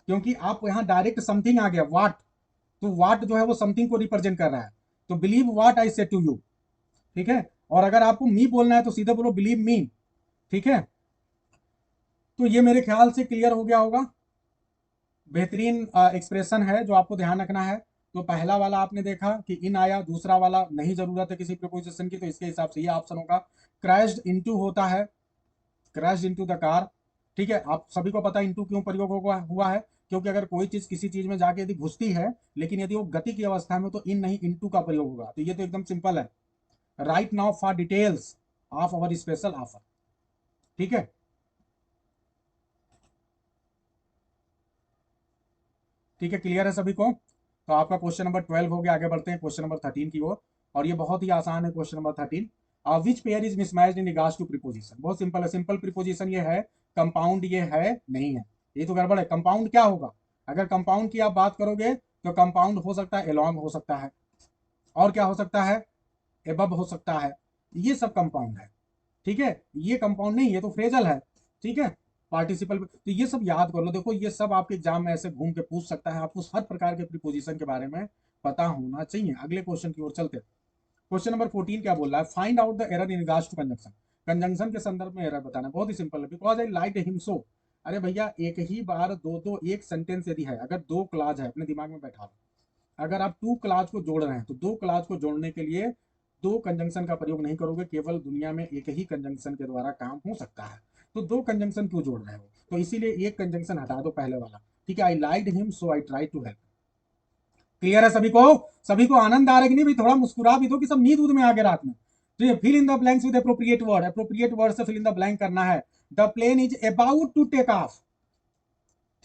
क्योंकि आप यहां डायरेक्ट समथिंग आ गया, व्हाट, तो व्हाट जो है वो समथिंग को रिप्रेजेंट कर रहा है, तो believe what I said to you. ठीक है, और अगर आपको मी बोलना है तो सीधे बोलो बिलीव मी। ठीक है, तो ये मेरे ख्याल से क्लियर हो गया होगा। बेहतरीन एक्सप्रेशन है जो आपको ध्यान रखना है। तो पहला वाला आपने देखा कि इन आया, दूसरा वाला नहीं जरूरत है किसी प्रीपोजिशन की, तो इसके हिसाब से ये ऑप्शन होगा। क्रैश्ड इनटू होता है, क्रैश्ड इनटू द कार। ठीक है, आप सभी को पता है इनटू क्यों प्रयोग हुआ है, क्योंकि अगर कोई चीज किसी चीज में जाके यदि घुसती है, लेकिन यदि वो गति की अवस्था में, तो इन नहीं इनटू का प्रयोग होगा। तो ये तो एकदम सिंपल है। Right now for details of our special offer. ठीक है, ठीक है, क्लियर है सभी को? तो आपका क्वेश्चन नंबर 12 हो गया, आगे बढ़ते हैं क्वेश्चन नंबर 13 की ओर। और ये बहुत ही आसान है question number 13। Which pair is mismatched in regards to preposition? बहुत सिंपल है, सिंपल प्रीपोजिशन ये है, कंपाउंड ये है नहीं है, ये तो गड़बड़ है। कंपाउंड क्या होगा? अगर कंपाउंड की आप बात करोगे तो कंपाउंड हो सकता है एलॉन्ग हो सकता है, और क्या हो सकता है, एबब हो सकता है, ये सब कंपाउंड है। ठीक है, ये कंपाउंड नहीं, ये तो फ्रेजल है। ठीक है, पार्टिसिपल, तो ये सब याद कर लो। देखो ये सब आपके एग्जाम में ऐसे घूम के पूछ सकता है, आपको हर प्रकार के प्रीपोजिशन के बारे में पता होना चाहिए। अगले क्वेश्चन की ओर चलते हैं। क्वेश्चन नंबर 14 क्या बोल रहा है? Find out the error in regards to conjunction. Conjunction के संदर्भ में एरर बताना, बहुत ही सिंपल है। Because I like him so, अरे भैया एक ही बार दो दो एक सेंटेंस यदि है, अगर दो क्लाज है, अपने दिमाग में बैठा लो, अगर आप टू क्लाज को जोड़ रहे हैं तो दो क्लाज को जोड़ने के लिए दो कंजंक्शन का प्रयोग नहीं करोगे, केवल दुनिया में एक ही कंजंक्शन के द्वारा काम हो सकता है। तो दो कंजंक्शन क्यों जोड़ रहे हो? तो इसीलिए एक कंजंक्शन हटा दो पहले वाला। ठीक है, I liked him so I try to help. Clear है सभी को? सभी को आनंद आ रहा है कि नहीं भाई? थोड़ा मुस्कुरा भी दो कि सब नींद ऊद में आ गए रात में। तो ये fill in the blanks with appropriate word, appropriate word से फिल इन द ब्लैंक करना है। The plane is about to take off.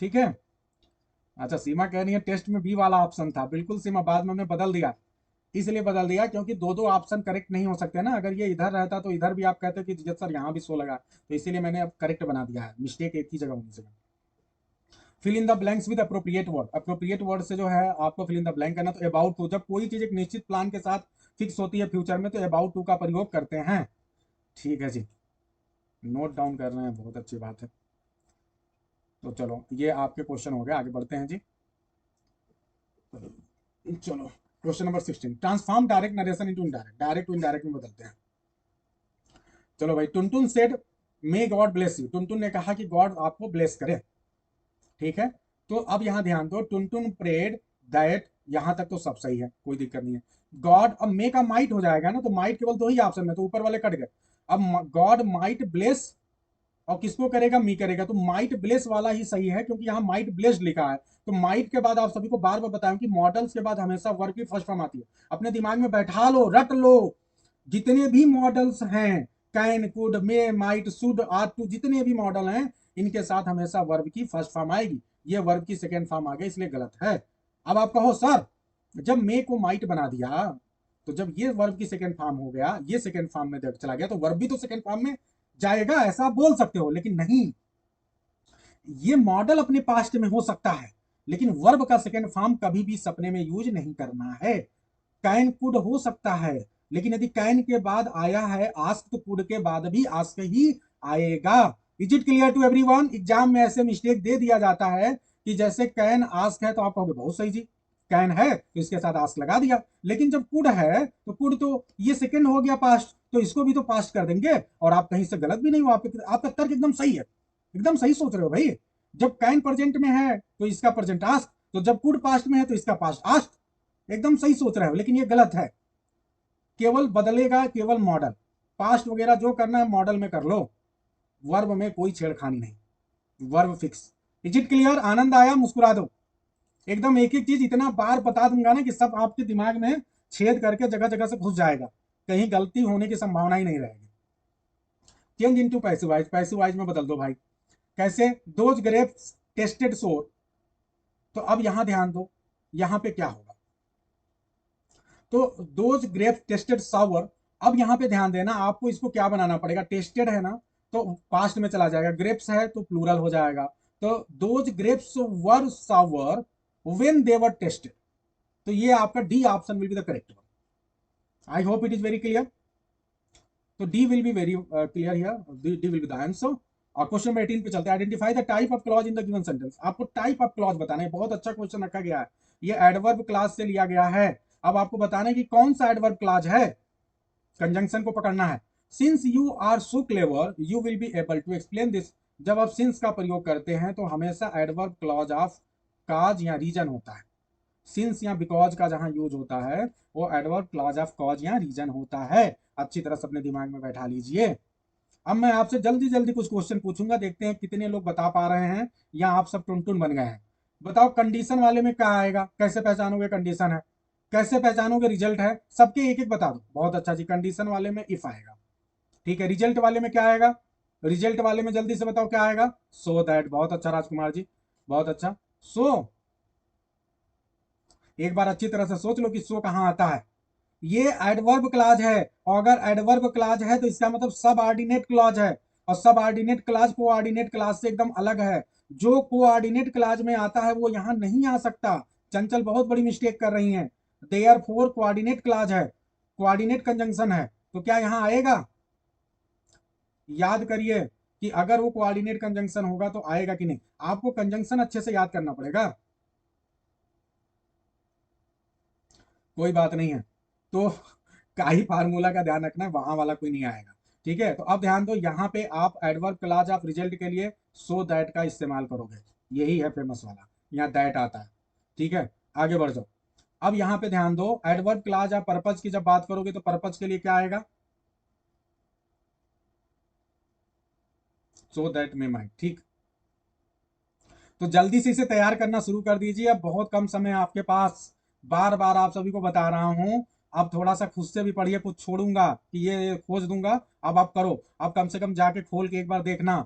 ठीक है, अच्छा सीमा कह रही है टेस्ट में बी वाला ऑप्शन था, बिल्कुल सीमा, बाद में हमने बदल दिया। इसलिए बदल दिया क्योंकि दो दो ऑप्शन करेक्ट नहीं हो सकते ना, अगर ये इधर रहता तो इधर भी आप कहते कि जज सर यहाँ भी सो लगा, तो इसीलिए मैंने अब करेक्ट बना दिया है, मिस्टेक एक ही जगह होनी चाहिए। Fill in the blanks with appropriate word, appropriate word से जो है आपको फिल इन द ब्लैंक करना। तो अबाउट टू, जब कोई चीज एक निश्चित प्लान के साथ फिक्स होती है फ्यूचर में, तो अबाउट टू का प्रयोग करते हैं। ठीक है जी, नोट डाउन कर रहे हैं, बहुत अच्छी बात है। तो चलो ये आपके क्वेश्चन हो गए, आगे बढ़ते हैं जी। चलो question number 16, transform direct narration into indirect, direct to indirect में बदलते हैं। चलो भाई, Tuntun said may God bless you, Tuntun ने कहा कि गॉड आपको ब्लेस करे। ठीक है, तो अब यहां ध्यान दो, टुनटुन प्रेड दैट, यहां तक तो सब सही है, कोई दिक्कत नहीं है। गॉड, अब मे का माइट हो जाएगा ना, तो माइट केवल दो ही ऑप्शन में, तो ऊपर वाले कट गए। अब गॉड माइट ब्लेस, और किसको करेगा? मी करेगा, तो माइट ब्लेस वाला ही सही है, क्योंकि यहाँ माइट ब्लेस्ड लिखा है। तो माइट के बाद आप सभी को बार बार बताऊं कि मॉडल्स के बाद हमेशा वर्ब की फर्स्ट फॉर्म आती है। अपने दिमाग में बैठा लो, रट लो, जितने भी मॉडल्स हैं, can, could, may, might, should, are to, जितने भी मॉडल हैं, इनके साथ हमेशा वर्ब की फर्स्ट फॉर्म आएगी। ये वर्ब की सेकेंड फॉर्म आ गई, इसलिए गलत है। अब आप कहो सर जब मे को माइट बना दिया, तो जब ये वर्ब की सेकेंड फॉर्म हो गया, ये सेकेंड फॉर्म में चला गया, तो वर्ब भी तो सेकेंड फॉर्म में जाएगा, ऐसा आप बोल सकते हो। लेकिन नहीं, ये मॉडल अपने पास्ट में हो सकता है, लेकिन वर्ब का सेकेंड फॉर्म कभी भी सपने में यूज नहीं करना है। कैन कुड हो सकता है, लेकिन यदि कैन के बाद आया है आस्क, तो कुड के बाद भी आस्क ही आएगा। Is it clear to everyone? Exam में ऐसे मिस्टेक दे दिया जाता है कि जैसे कैन आस्क है तो आप कहोगे बहुत सही जी, कैन है तो इसके साथ आस्क लगा दिया, लेकिन जब कुड है तो कुड तो ये सेकंड हो गया पास्ट, तो इसको भी तो पास्ट कर देंगे। और आप कहीं से गलत भी नहीं हो, आपका तर्क एकदम सही है, एकदम सही सोच रहे हो भाई। जब कैन प्रेजेंट में है तो इसका प्रेजेंट आस्क, तो जब कुड पास्ट में है तो इसका पास्ट आस्क। एकदम सही सोच रहे हो, लेकिन ये गलत है। केवल बदलेगा केवल मॉडल, पास्ट वगैरह जो करना है मॉडल में कर लो, वर्ब में कोई छेड़खानी नहीं, verb fix. Is it clear? आनंद आया? मुस्कुरा दो। एकदम एक एक चीज इतना बार बता दूंगा ना कि सब आपके दिमाग में छेद करके जगह जगह से घुस जाएगा, कहीं गलती होने की संभावना ही नहीं रहेगी। Change into passive voice, passive voice में बदल दो भाई। कैसे? दोज ग्रेप्स टेस्टेड सोर, तो अब यहां ध्यान दो, यहां पे क्या होगा, तो दोज ग्रेप्स टेस्टेड सावर। अब यहां पे ध्यान देना, आपको इसको क्या बनाना पड़ेगा, टेस्टेड है ना तो पास्ट में चला जाएगा, ग्रेप्स है तो प्लूरल हो जाएगा, तो those grapes were sour when they were tasted. तो ये आपका D option will be the correct one. I hope it is very clear. तो D will be very clear here, D will be the answer. और question number 18 पे चलते हैं। Identify the type of clause in the given sentence. आपको type of clause बताना है, बहुत अच्छा क्वेश्चन रखा गया है, ये एडवर्ब क्लास से लिया गया है। अब आपको बताना है कि कौन सा एडवर्ब क्लॉज है, कंजंक्शन को पकड़ना है। Since you are so clever you will be able to explain this. जब आप सिंस का प्रयोग करते हैं तो हमेशा एडवर्ब क्लॉज ऑफ काज या रीजन होता है। सिंस या बिकॉज का जहां यूज होता है वो एडवर्ब क्लॉज ऑफ कॉज या रीजन होता है। अच्छी तरह से अपने दिमाग में बैठा लीजिए। अब मैं आपसे जल्दी जल्दी कुछ क्वेश्चन पूछूंगा, देखते हैं कितने लोग बता पा रहे हैं या आप सब टुनटुन बन गए हैं। बताओ कंडीशन वाले में क्या आएगा, कैसे पहचानोगे कंडीशन है, कैसे पहचानोगे रिजल्ट है, सबके एक एक बता दो। बहुत अच्छा जी, कंडीशन वाले में इफ आएगा, ठीक है। रिजल्ट वाले में क्या आएगा, रिजल्ट वाले में जल्दी से बताओ क्या आएगा, सो दैट। बहुत अच्छा राजकुमार जी, बहुत अच्छा। सो एक बार अच्छी तरह से सोच लो कि सो कहां आता है। ये एडवर्ब क्लॉज है, और अगर एडवर्ब क्लॉज है तो इसका मतलब सब ऑर्डिनेट क्लॉज है, और सब ऑर्डिनेट क्लॉज कोऑर्डिनेट क्लॉज से एकदम अलग है। जो कोऑर्डिनेट क्लॉज में आता है वो यहां नहीं आ सकता। चंचल बहुत बड़ी मिस्टेक कर रही हैं। देयर फोर कोऑर्डिनेट क्लॉज है, कोऑर्डिनेट कंजंक्शन है, तो क्या यहां आएगा? याद करिए कि अगर वो कोऑर्डिनेट कंजंक्शन होगा तो आएगा कि नहीं। आपको कंजंक्शन अच्छे से याद करना पड़ेगा, कोई बात नहीं है। तो का ही फार्मूला का ध्यान रखना है, वहां वाला कोई नहीं आएगा। ठीक है, तो अब ध्यान दो, यहाँ पे आप एडवर्ब क्लॉज ऑफ रिजल्ट के लिए सो दैट का इस्तेमाल करोगे, यही है फेमस वाला, यहाँ दैट आता है। ठीक है, आगे बढ़ जाओ। अब यहाँ पे ध्यान दो, एडवर्ब क्लॉज ऑफ पर्पज की जब बात करोगे तो पर्पज के लिए क्या आएगा, सो दैट मे माइट। ठीक, तो जल्दी से इसे तैयार करना शुरू कर दीजिए, अब बहुत कम समय आपके पास। बार बार आप सभी को बता रहा हूं, अब थोड़ा सा खुद से भी पढ़िए, कुछ छोड़ूंगा कि ये खोज दूंगा। अब आप करो, अब कम से कम जाके खोल के एक बार देखना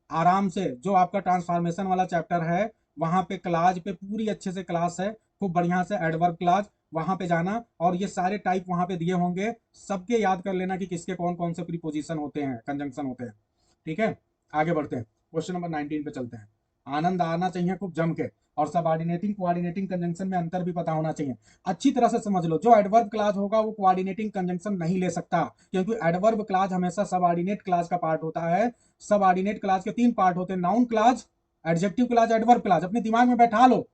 आराम से। जो आपका ट्रांसफॉर्मेशन वाला चैप्टर है वहां पे क्लाज पे पूरी अच्छे से क्लास है, खूब बढ़िया से एडवर्ब क्लाज, वहां पे जाना और ये सारे टाइप वहां पे दिए होंगे, सबके याद कर लेना कि किसके कौन कौन से प्रीपोजिशन होते हैं, कंजंक्शन होते हैं। ठीक है, आगे बढ़ते हैं, क्वेश्चन नंबर 19 पे चलते हैं। आनंद आना चाहिए खूब जम के, और सब ऑर्डिनेटिंग कोऑर्डिनेटिंग कंजंक्शन में अंतर भी पता होना चाहिए। अच्छी तरह से समझ लो, जो एडवर्ब क्लाज होगा वो कोऑर्डिनेटिंग कंजंक्शन नहीं ले सकता, क्योंकि एडवर्ब क्लाज हमेशा सब ऑर्डिनेट क्लाज का पार्ट होता है। सब ऑर्डिनेट क्लाज के तीन पार्ट होते हैं, noun clause, adjective clause, adverb clause. अपने दिमाग में बैठा लो,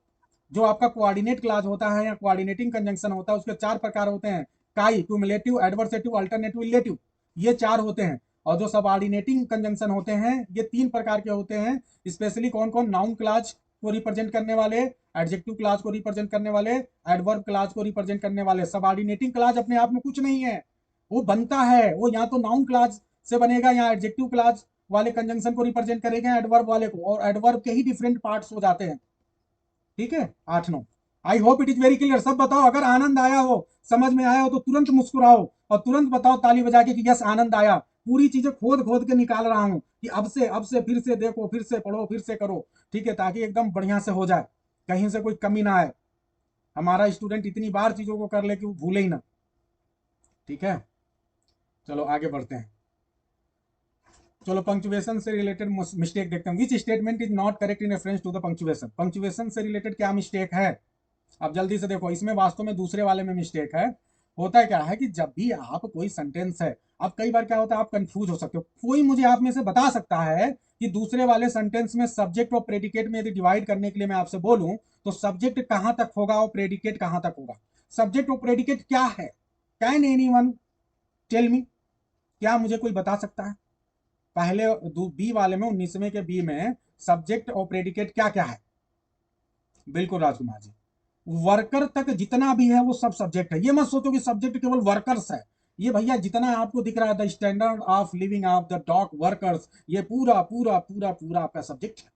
जो आपका कोऑर्डिनेट क्लाज होता है या कोऑर्डिनेटिंग कंजंक्शन होता है उसके चार प्रकार होते हैं, काई, क्यूमुलेटिव, एडवर्सेटिव, अल्टरनेटिव, रिलेटिव, ये चार होते हैं। और जो सबऑर्डिनेटिंग कंजंक्शन होते हैं ये तीन प्रकार के होते हैं, स्पेशली कौन कौन, नाउन क्लाज को रिप्रेजेंट करने वाले, एडजेक्टिव क्लाज को रिप्रेजेंट करने वाले, एडवर्ब क्लाज को रिप्रेजेंट करने वाले। सबऑर्डिनेटिंग क्लाज अपने आप में कुछ नहीं है, वो बनता है, वो या तो नाउन क्लाज से बनेगा या एडजेक्टिव क्लाज वाले कंजंक्शन को रिप्रेजेंट करेगा एडवर्ब वाले को, और एडवर्ब के ही डिफरेंट पार्ट्स हो जाते हैं। ठीक है, 8 9। आई hope it is very clear. सब बताओ, अगर आनंद आया हो, समझ में आया हो तो तुरंत मुस्कुराओ, और तुरंत बताओ ताली बजा के कि यस आनंद आया। पूरी चीजें खोद खोद के निकाल रहा हूं कि अब से फिर से देखो, फिर से पढ़ो, फिर से करो। ठीक है, ताकि एकदम बढ़िया से हो जाए, कहीं से कोई कमी ना आए। हमारा स्टूडेंट इतनी बार चीजों को कर ले कि वो भूले ही ना। ठीक है, चलो आगे बढ़ते हैं। चलो पंक्चुएशन से रिलेटेड मिस्टेक देखते हैं। Which statement is not correct in reference to the punctuation. Punctuation से रिलेटेड क्या मिस्टेक है? अब जल्दी से देखो, इसमें वास्तव में दूसरे वाले में मिस्टेक है। होता क्या है कि जब भी आप कोई सेंटेंस है, अब कई बार क्या होता है आप कंफ्यूज हो सकते हो। कोई मुझे आप में से बता सकता है कि दूसरे वाले सेंटेंस में सब्जेक्ट और प्रेडिकेट में यदि डिवाइड करने के लिए मैं आपसे बोलूं तो सब्जेक्ट कहां तक होगा और प्रेडिकेट कहां तक होगा? सब्जेक्ट और प्रेडिकेट क्या है? Can anyone tell me? क्या मुझे कोई बता सकता है? पहले बी वाले में 19वें के बी में सब्जेक्ट और प्रेडिकेट क्या क्या है? बिल्कुल राजकुमार जी, वर्कर तक जितना भी है वो सब सब्जेक्ट है। ये मत सोचो कि सब्जेक्ट केवल वर्कर्स है। ये भैया जितना आपको दिख रहा है the standard of living of the dock workers, ये पूरा पूरा पूरा पूरा आपका सब्जेक्ट है।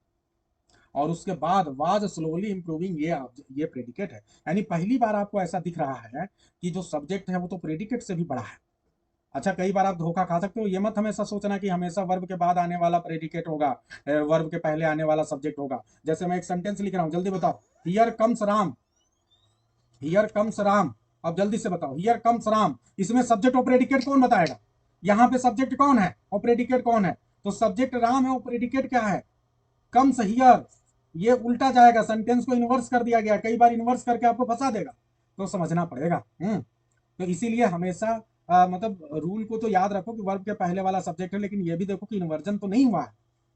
और उसके बाद वाज स्लोली इंप्रूविंग, ये प्रेडिकेट है। यानी पहली बार आपको ऐसा दिख रहा है कि जो सब्जेक्ट है वो तो प्रेडिकेट से भी बड़ा है। अच्छा, कई बार आप धोखा खा सकते हो। ये मत हमेशा सोचना कि हमेशा वर्ब के बाद आने वाला प्रेडिकेट होगा, वर्ब के पहले आने वाला सब्जेक्ट होगा। जैसे मैं एक सेंटेंस लिख रहा हूं, जल्दी बताओ। Here comes Ram, here comes Ram. अब जल्दी से बताओ, हियर कम्स राम, इसमें सब्जेक्ट और प्रेडिकेट कौन बताएगा? यहाँ पे सब्जेक्ट कौन है और प्रेडिकेट कौन है? तो सब्जेक्ट राम है और प्रेडिकेट क्या है? Comes here. ये उल्टा जाएगा, सेंटेंस को इन्वर्स कर दिया गया। कई बार इन्वर्स करके आपको फंसा देगा, तो समझना पड़ेगा। तो इसीलिए हमेशा मतलब रूल को तो याद रखो कि वर्ब के पहले वाला सब्जेक्ट है, लेकिन ये भी देखो कि इन्वर्जन तो नहीं हुआ है।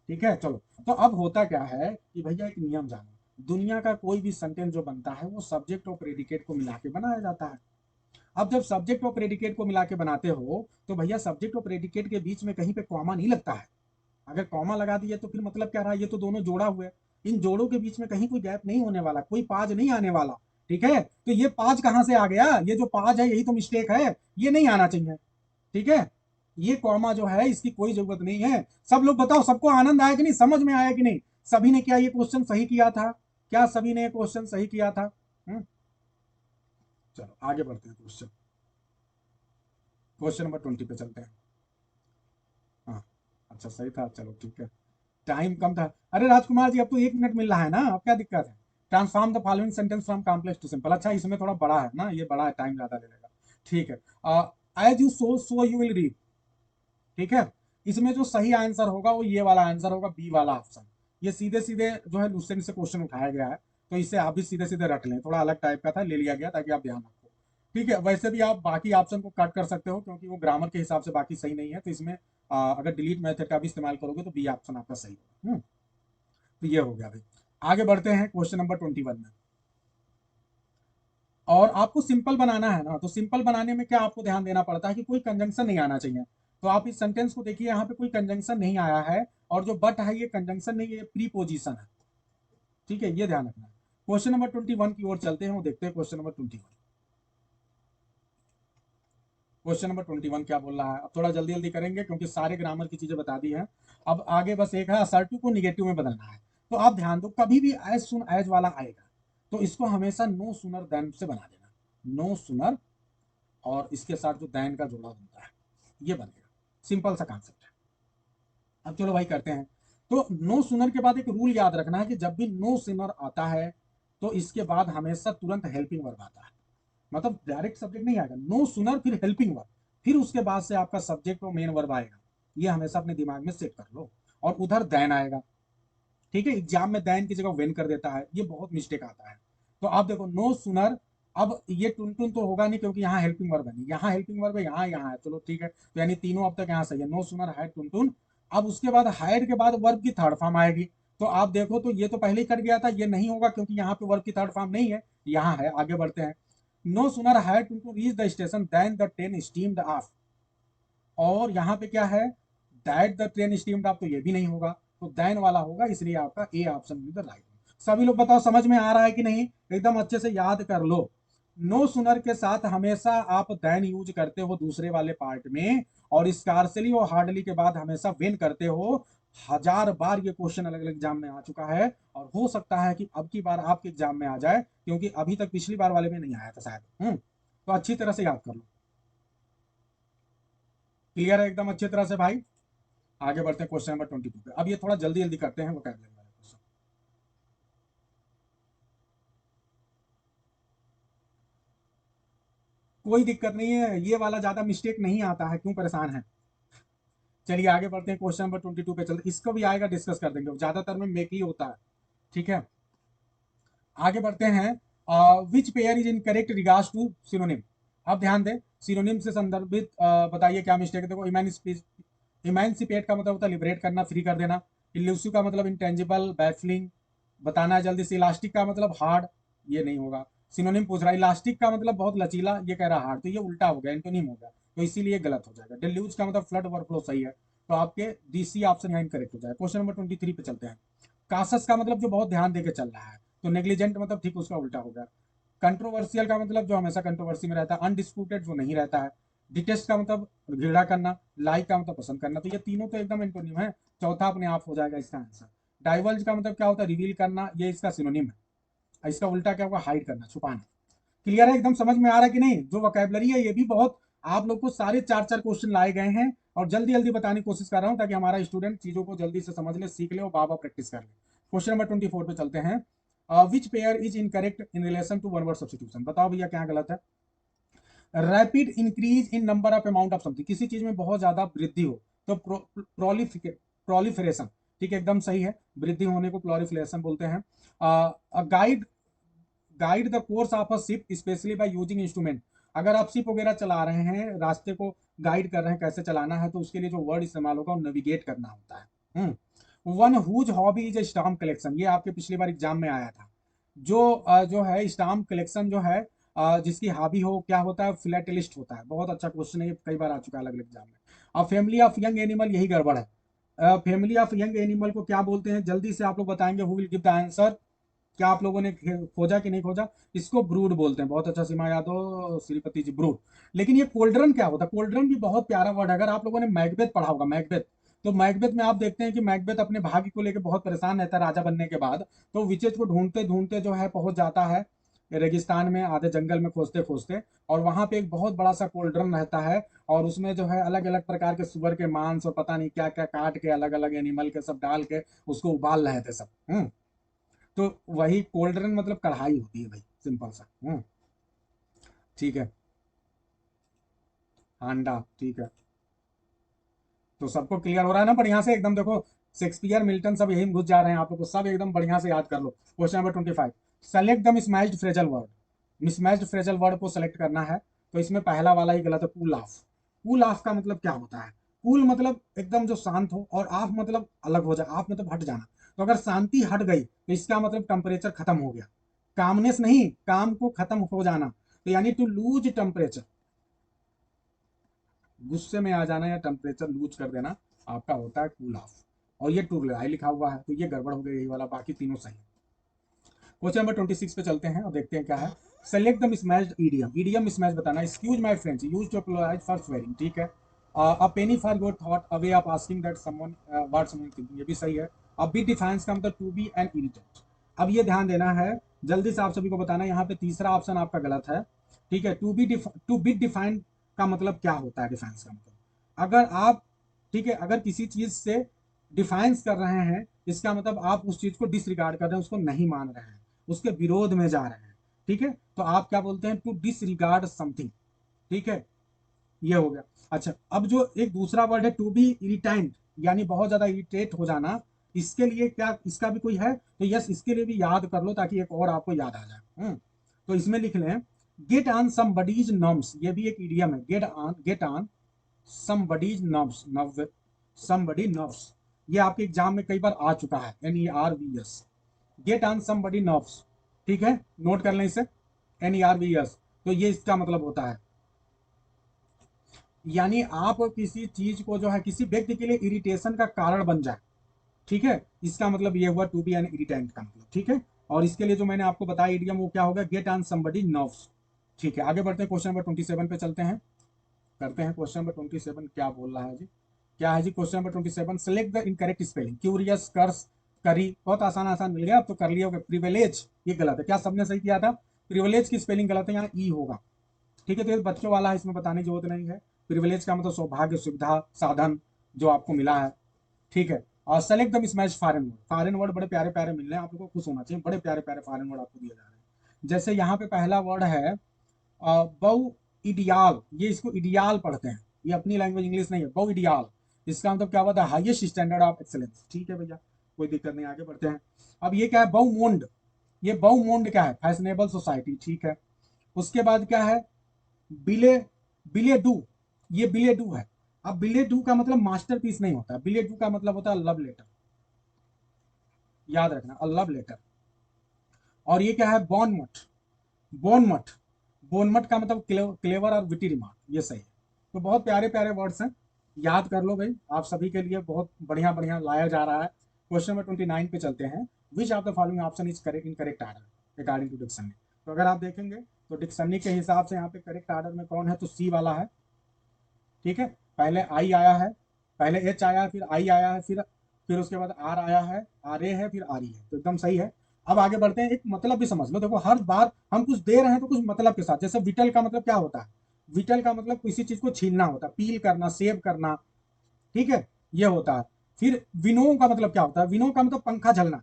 ठीक है, चलो। तो अब होता क्या है कि भैया एक नियम जानो, दुनिया का कोई भी सेंटेंस जो बनता है वो सब्जेक्ट और प्रेडिकेट को मिला के बनाया जाता है। अब जब सब्जेक्ट और प्रेडिकेट को मिला के बनाते हो तो भैया सब्जेक्ट और प्रेडिकेट के बीच में कहीं पे कॉमा नहीं लगता है। अगर कॉमा लगा दिए तो फिर मतलब क्या रहा, ये तो दोनों जोड़ा हुए। इन जोड़ों के बीच में कहीं कोई गैप नहीं होने वाला, कोई पाज नहीं आने वाला। ठीक है, तो ये पाज कहां से आ गया? ये जो पाज है यही तो मिस्टेक है, ये नहीं आना चाहिए। ठीक है, ये कॉमा जो है इसकी कोई जरूरत नहीं है। सब लोग बताओ, सबको आनंद आया कि नहीं, समझ में आया कि नहीं? सभी ने क्या ये क्वेश्चन सही किया था? क्या सभी ने क्वेश्चन सही किया था? चलो आगे बढ़ते हैं। क्वेश्चन नंबर 20 पे चलते हैं। हाँ, अच्छा सही था, चलो ठीक है। टाइम कम था। अरे राजकुमार जी, अब तो 1 मिनट मिल रहा है ना, अब क्या दिक्कत है? Transform the following sentence from complex to simple. अच्छा, इसमें थोड़ा बड़ा है ना, ये बड़ा है, टाइम ज्यादा ले लेगा। ठीक है, as you sow so you will read. ठीक है, इसमें जो सही आंसर होगा वो ये वाला आंसर होगा, बी वाला ऑप्शन। ये सीधे सीधे जो है लुसेंट से क्वेश्चन उठाया गया है, तो इसे आप भी सीधे सीधे रख लें। थोड़ा अलग टाइप का था, ले लिया गया ताकि आप ध्यान रखो। ठीक है, वैसे भी आप बाकी ऑप्शन को कट कर सकते हो क्योंकि वो ग्रामर के हिसाब से बाकी सही नहीं है, तो इसमें अगर डिलीट मेथड का भी इस्तेमाल करोगे तो बी ऑप्शन आपका सही होगा। तो ये हो गया भाई। आगे बढ़ते हैं क्वेश्चन नंबर 21 में। और आपको सिंपल बनाना है ना, तो सिंपल बनाने में क्या आपको ध्यान देना पड़ता है कि कोई कंजंक्शन नहीं आना चाहिए। तो आप इस सेंटेंस को देखिए, यहाँ पे कोई कंजंक्शन नहीं आया है, और जो बट है ये कंजंक्शन नहीं, ये प्रीपोजिशन है। ठीक है, ये ध्यान रखना है। क्वेश्चन नंबर 21 की ओर चलते हैं, वो देखते हैं क्वेश्चन नंबर 21। क्वेश्चन नंबर 21 क्या बोल रहा है? अब थोड़ा जल्दी जल्दी करेंगे क्योंकि सारे ग्रामर की चीजें बता दी हैं। अब आगे बस एक है, असर्टिव को निगेटिव में बदलना है। तो आप ध्यान दो, कभी भी एज सुन एज वाला आएगा तो इसको हमेशा नो सुनर देन से बना देना। नो सुनर, और इसके साथ जो दैन का जोड़ा बनता है ये बनेगा। सिंपल सा कॉन्सेप्ट है। अब चलो भाई करते हैं। तो नो सुनर के बाद एक रूल याद रखना है कि जब भी नो सुनर आता है तो इसके बाद हमेशा तुरंत हेल्पिंग वर्ब आता है। मतलब डायरेक्ट सब्जेक्ट नहीं आएगा, नो सुनर फिर हेल्पिंग वर्ब, फिर उसके बाद से आपका सब्जेक्ट और मेन वर्ब आएगा। ये हमेशा अपने दिमाग में सेट कर लो। और उधर दैन आएगा। ठीक है, एग्जाम में दैन की जगह वेन कर देता है, ये बहुत मिस्टेक आता है। तो आप देखो नो सुनर, अब ये टुन टुन तो होगा नहीं क्योंकि यहाँ हेल्पिंग वर्ब है नहीं, यहाँ हेल्पिंग वर्ब है, यहाँ है, चलो ठीक है, तो यानी तीनों अब तक यहाँ सही है। नो सुनर हैड टुन टुन। अब उसके बाद हाइड के बाद वर्ब की थर्ड फॉर्म आएगी। तो आप देखो, तो ये तो पहले ही कट गया था, ये नहीं होगा क्योंकि यहाँ पे वर्ब की थर्ड फॉर्म नहीं है, यहाँ है। आगे बढ़ते हैं। No sooner had Tun to reach the station than the train steamed off. और यहाँ पे क्या है, that the train steamed up, तो ये भी नहीं होगा, तो दैन वाला होगा, इसलिए आपका A option with the right. सभी लोग बताओ समझ में आ रहा है कि नहीं? एकदम अच्छे से याद कर लो। नो सुनर के साथ हमेशा आप दैन यूज करते हो दूसरे वाले पार्ट में, और स्कारसली और हार्डली के बाद हमेशा वेन करते हो। 1000 बार ये क्वेश्चन अलग अलग एग्जाम में आ चुका है, और हो सकता है कि अब की बार आपके एग्जाम में आ जाए, क्योंकि अभी तक पिछली बार वाले में नहीं आया था शायद। तो अच्छी तरह से याद कर लो। क्लियर है एकदम अच्छी तरह से भाई? आगे बढ़ते हैं क्वेश्चन नंबर 22 पे। अब ये थोड़ा जल्दी जल्दी करते हैं वोकैबुलरी वाले क्वेश्चन। कोई दिक्कत नहीं है, ये वाला ज्यादा मिस्टेक नहीं आता है, क्यों परेशान है। चलिए आगे बढ़ते हैं, क्वेश्चन नंबर 22 पे चलते, इसको भी आएगा, डिस्कस कर देंगे, ज्यादातर में मेक ही होता है। ठीक है, आगे बढ़ते हैं। Which pair is incorrect regards to synonym. अब ध्यान दें, सिनोनिम से संदर्भित बताइए क्या मिस्टेक है। देखो, इमेंसिपेट का मतलब होता है लिबरेट करना, फ्री कर देना। इल्यूसिव का मतलब इंटेंजिबल, बैफलिंग, बताना है जल्दी से। इलास्टिक का मतलब हार्ड, ये नहीं होगा। सिनोनिम पूछ रहा है, इलास्टिक का मतलब बहुत लचीला, ये कह रहा हार्ड, तो ये उल्टा हो गया, एंटोनिम हो गया, तो इसीलिए गलत हो जाएगा। डिल्यूज का मतलब फ्लड ओवरफ्लो सही है, तो आपके डीसी ऑप्शन यहाँ इनकरेक्ट हो जाएगा। क्वेश्चन नंबर 23 पे चलते हैं। कासस का मतलब जो बहुत ध्यान देके चल रहा है, तो नेग्लिजेंट मतलब ठीक उसका उल्टा हो गया। कंट्रोवर्शियल का मतलब जो हमेशा कंट्रोवर्सी में रहता है। अनडिस्प्यूटेड जो नहीं रहता है। डिटेस्ट का मतलब घृणा करना। लाइक का मतलब पसंद करना, तो ये तीनों तो एकदम एंटोनिम है, चौथा अपने आप हो जाएगा इसका आंसर। डाइवर्ज का मतलब क्या होता है, रिवील करना, ये इसका सिनोनिम है। इसका उल्टा क्या होगा, हाइड करना, छुपाना। क्लियर है, एकदम समझ में आ रहा है कि नहीं। जो वोकैबुलरी है ये भी बहुत, आप लोग को सारे चार चार क्वेश्चन लाए गए हैं, और जल्दी जल्दी बताने की कोशिश कर रहा हूं ताकि हमारा स्टूडेंट चीजों को जल्दी से समझ ले, सीख ले और बार बार प्रैक्टिस कर ले। क्वेश्चन नंबर 24 पे चलते हैं। Which pair is incorrect in relation to one word substitution. बताओ भैया क्या गलत है। Rapid increase in number of amount of something, किसी चीज में बहुत ज्यादा वृद्धि हो, तो प्रोलिफरेशन, ठीक है, एकदम सही है। वृद्धि होने को प्रोलिफरेशन बोलते हैं। Guide guide the course of a ship specially by using instrument. अगर आप शिप वगैरह चला रहे हैं, रास्ते को गाइड कर रहे हैं कैसे चलाना है, तो उसके लिए जो वर्ड इस्तेमाल होगा वो नेविगेट करना होता है। One whose hobby is a stamp collection, ये आपके पिछली बार एग्जाम में आया था। जो है स्टाम्प कलेक्शन जो है, जिसकी हॉबी हो, क्या होता है, फिलेटलिस्ट होता है। बहुत अच्छा क्वेश्चन है, ये कई बार आ चुका है अलग अलग एग्जाम में। अब फैमिली ऑफ यंग एनिमल, यही गड़बड़ है। फैमिली ऑफ यंग एनिमल को क्या बोलते हैं, जल्दी से आप लोग बताएंगे, who will give the answer. क्या आप लोगों ने खोजा कि नहीं खोजा। इसको ब्रूड बोलते हैं, बहुत अच्छा, सीमा यादव, श्रीपति जी, ब्रूड। लेकिन ये कोल्ड्रन क्या होता है, कोल्ड्रन भी बहुत प्यारा वर्ड है। अगर आप लोगों ने मैकबेथ पढ़ा होगा, मैकबेथ, तो मैकबेथ में आप देखते हैं कि मैकबेथ अपने भाग्य को लेकर बहुत परेशान रहता है राजा बनने के बाद। तो विचेज को ढूंढते ढूंढते जो है पहुंच जाता है रेगिस्तान में, आधे जंगल में खोजते खोजते, और वहां पे एक बहुत बड़ा सा कोल्ड्रन रहता है, और उसमें जो है अलग अलग प्रकार के सुअर के मांस और पता नहीं क्या क्या काट के, अलग अलग एनिमल के सब डाल के उसको उबाल रहे थे सब। तो वही कोल्ड्रन मतलब कढ़ाई होती है भाई, सिंपल सा। ठीक है, हांडा, ठीक है। तो सबको क्लियर हो रहा है ना बढ़िया से एकदम। देखो, शेक्सपियर, मिल्टन सब यही में घुस जा रहे हैं, आप लोग को सब एकदम बढ़िया से याद कर लो। Question number 25, select the mismatched phrasal word. Mismatched phrasal word को सेलेक्ट करना है, तो इसमें पहला वाला ही गलत है, कूल ऑफ। कूल ऑफ का मतलब क्या होता है, कूल मतलब एकदम जो शांत हो, और ऑफ मतलब अलग हो जाए, ऑफ मतलब हट जाना। तो अगर शांति हट गई तो इसका मतलब टेम्परेचर खत्म हो गया। कामनेस नहीं, काम को खत्म हो जाना, तो यानी टू लूज टेम्परेचर, गुस्से में आ जाना या टेम्परेचर लूज कर देना, आपका होता है कूल ऑफ। और ये टू आई लिखा हुआ है, तो ये गड़बड़ हो गई, यही वाला, बाकी तीनों सही। क्वेश्चन नंबर 26 पे चलते हैं और देखते हैं क्या है। Select the mismatched idiom. Idiom mismatch बताना। Excuse my friends, used to apologize for swearing, ठीक है। A penny for your thought, a way of asking that someone what someone thinking, ये भी सही है। अब बी डिफाइंस का मतलब टू बी एन इरिटेट। अब ये ध्यान देना है, जल्दी से आप सभी को बताना है, यहाँ पे तीसरा ऑप्शन आपका गलत है। ठीक है, टू बी डिफाइंड का मतलब क्या होता है, डिफाइंस का मतलब, अगर आप, ठीक है, अगर किसी चीज से डिफाइंस कर रहे हैं, इसका मतलब आप उस चीज को डिसरिगार्ड कर रहे हैं, उसको नहीं मान रहे हैं, उसके विरोध में जा रहे हैं। ठीक है, तो आप क्या बोलते हैं, टू डिसरिगार्ड समथिंग। ठीक है, ये हो गया। अच्छा, अब जो एक दूसरा वर्ड है, टू बी इरिटेंट, यानी बहुत ज्यादा इरिटेट हो जाना, इसके लिए क्या, इसका भी कोई है, तो यस, इसके लिए भी याद कर लो ताकि एक और आपको याद आ जाए। तो इसमें लिख लें, गेट ऑन समबडीज नर्व्स, ये भी एक इडियम है। Get on somebody's nerves, nerve, somebody nerves, ये आपके एग्जाम में कई बार आ चुका है, NERVS, get on somebody nerves. ठीक है, नोट कर लें इसे, NERVS, तो ये इसका मतलब होता है, यानी आप किसी चीज को जो है, किसी व्यक्ति के लिए इरिटेशन का कारण बन जाए। ठीक है, इसका मतलब ये हुआ टू बी एन इरिटेंट का मतलब। ठीक है, और इसके लिए जो मैंने आपको बताया इडियम, वो क्या होगा, गेट ऑन समबडी नर्व्स। ठीक है, आगे बढ़ते हैं, क्वेश्चन नंबर 27 पे चलते हैं, करते हैं क्वेश्चन नंबर 27 क्या बोल रहा है जी। क्या है जी question number 27, select the incorrect spelling. Curious, curse, curry, बहुत आसान आसान मिल गया, अब तो कर लिया होगा। प्रिविलेज, ये गलत है, क्या सबने सही किया था। प्रिविलेज की स्पेलिंग गलत है, यहाँ ई होगा। ठीक है, तो ये बच्चों वाला है, इसमें बताने की जरूरत नहीं है। प्रिविलेज का मतलब सौभाग्य, सुविधा, साधन जो आपको मिला है। ठीक है, और select the mismatch foreign word. Foreign word बड़े प्यारे प्यारे मिल रहे हैं, आप लोगों को खुश होना चाहिए, बड़े प्यारे प्यारे फॉरेन वर्ड आपको दिए जा रहे हैं। जैसे यहाँ पे पहला वर्ड है बहु इडियाल, ये इसको इडियाल पढ़ते हैं, ये अपनी लैंग्वेज इंग्लिश नहीं है, बहु इडियाल। इसका मतलब क्या होता है? Highest standard of excellence. ठीक है भैया, कोई दिक्कत नहीं, आगे बढ़ते हैं। अब ये क्या है? बहुमोंड। ये बहुमोंड क्या है? Fashionable society. ठीक है, उसके बाद क्या है? बिले बिले डू, ये बिले डू है। अब बिले डू का मतलब मास्टरपीस नहीं होता, बिले डू का मतलब होता है लव लेटर, याद रखना, लव लेटर। और ये क्या है? बॉनमट। बोनमट, बोनमट का मतलब क्लेवर और विटी रिमार्क, ये सही है। तो बहुत प्यारे प्यारे वर्ड्स हैं, याद कर लो भाई, आप सभी के लिए बहुत बढ़िया बढ़िया लाया जा रहा है। क्वेश्चन नंबर 29 पे चलते हैं। Which of the following option is correct in correct order according to dictionary. तो अगर आप देखेंगे तो डिक्शनरी के हिसाब से यहाँ पे करेक्ट ऑर्डर में कौन है? तो सी वाला है। ठीक है, पहले आई आया है, पहले एच आया है, फिर आई आया है, फिर उसके बाद आर आया है, आर ए है, फिर आर ई है, तो एकदम सही है। अब आगे बढ़ते हैं, एक मतलब भी समझ लो। देखो हर बार हम कुछ दे रहे हैं तो कुछ मतलब के साथ। जैसे विटल का मतलब क्या होता है? विटल का मतलब किसी चीज को छीलना होता है, पील करना, सेव करना। ठीक है, ये होता है। फिर विनो का मतलब क्या होता है? विनो का मतलब पंखा झलना।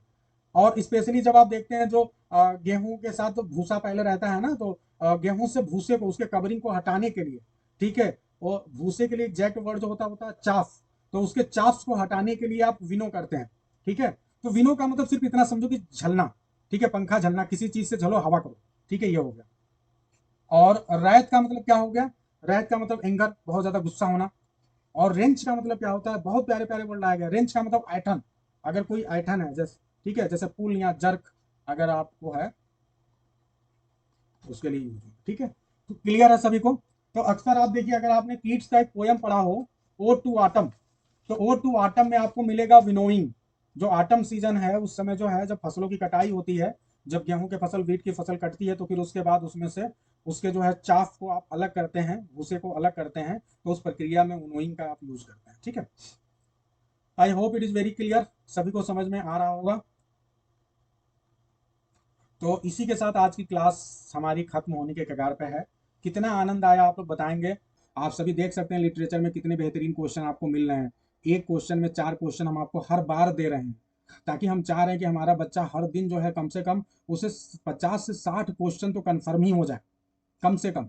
और स्पेशली जब आप देखते हैं जो गेहूं के साथ तो भूसा पहले रहता है ना, तो गेहूं से भूसे को, उसके कवरिंग को हटाने के लिए, ठीक है, और भूसे के लिए एग्जैक्ट वर्ड जो होता है चाफ, तो उसके चाफ्स को हटाने के लिए आप विनो करते हैं। ठीक है, तो विनो का मतलब सिर्फ इतना समझो कि झलना। ठीक है, पंखा झलना, किसी चीज से झलो, हवा करो। ठीक है, ये हो गया। और रैत का मतलब क्या हो गया? रैत का मतलब एंगर, बहुत ज्यादा गुस्सा होना। और रेंच का मतलब क्या होता है? बहुत प्यारे प्यारे वर्ड लाया गया। रेंच का मतलब ऐठन, अगर कोई ऐठन है, जैसे ठीक है, जैसे पुल या जर्क अगर आपको है उसके लिए यूज। ठीक है, तो क्लियर है सभी को? तो अक्सर आप देखिए, अगर आपने कीट्स का एक पोयम पढ़ा हो, ओ टू आटम, तो ओ टू आटम में आपको मिलेगा विनोइंग। जो आटम सीजन है उस समय जो है, जब फसलों की कटाई होती है, जब गेहूं के फसल, वीट की फसल कटती है, तो फिर उसके बाद उसमें से उसके जो है चाफ को आप अलग करते हैं, भूसे को अलग करते हैं, तो उस प्रक्रिया में विनोइंग का आप यूज करते हैं। ठीक है, I hope it is very clear, सभी को समझ में आ रहा होगा। तो इसी के साथ आज की क्लास हमारी खत्म होने के कगार पे है। कितना आनंद आया आप लोग बताएंगे। आप सभी देख सकते हैं लिटरेचर में कितने बेहतरीन क्वेश्चन आपको मिल रहे हैं। एक क्वेश्चन में 4 क्वेश्चन हम आपको हर बार दे रहे हैं, ताकि हम चाह रहे हैं कि हमारा बच्चा हर दिन जो है कम से कम उसे 50 से 60 क्वेश्चन तो कन्फर्म ही हो जाए, कम से कम।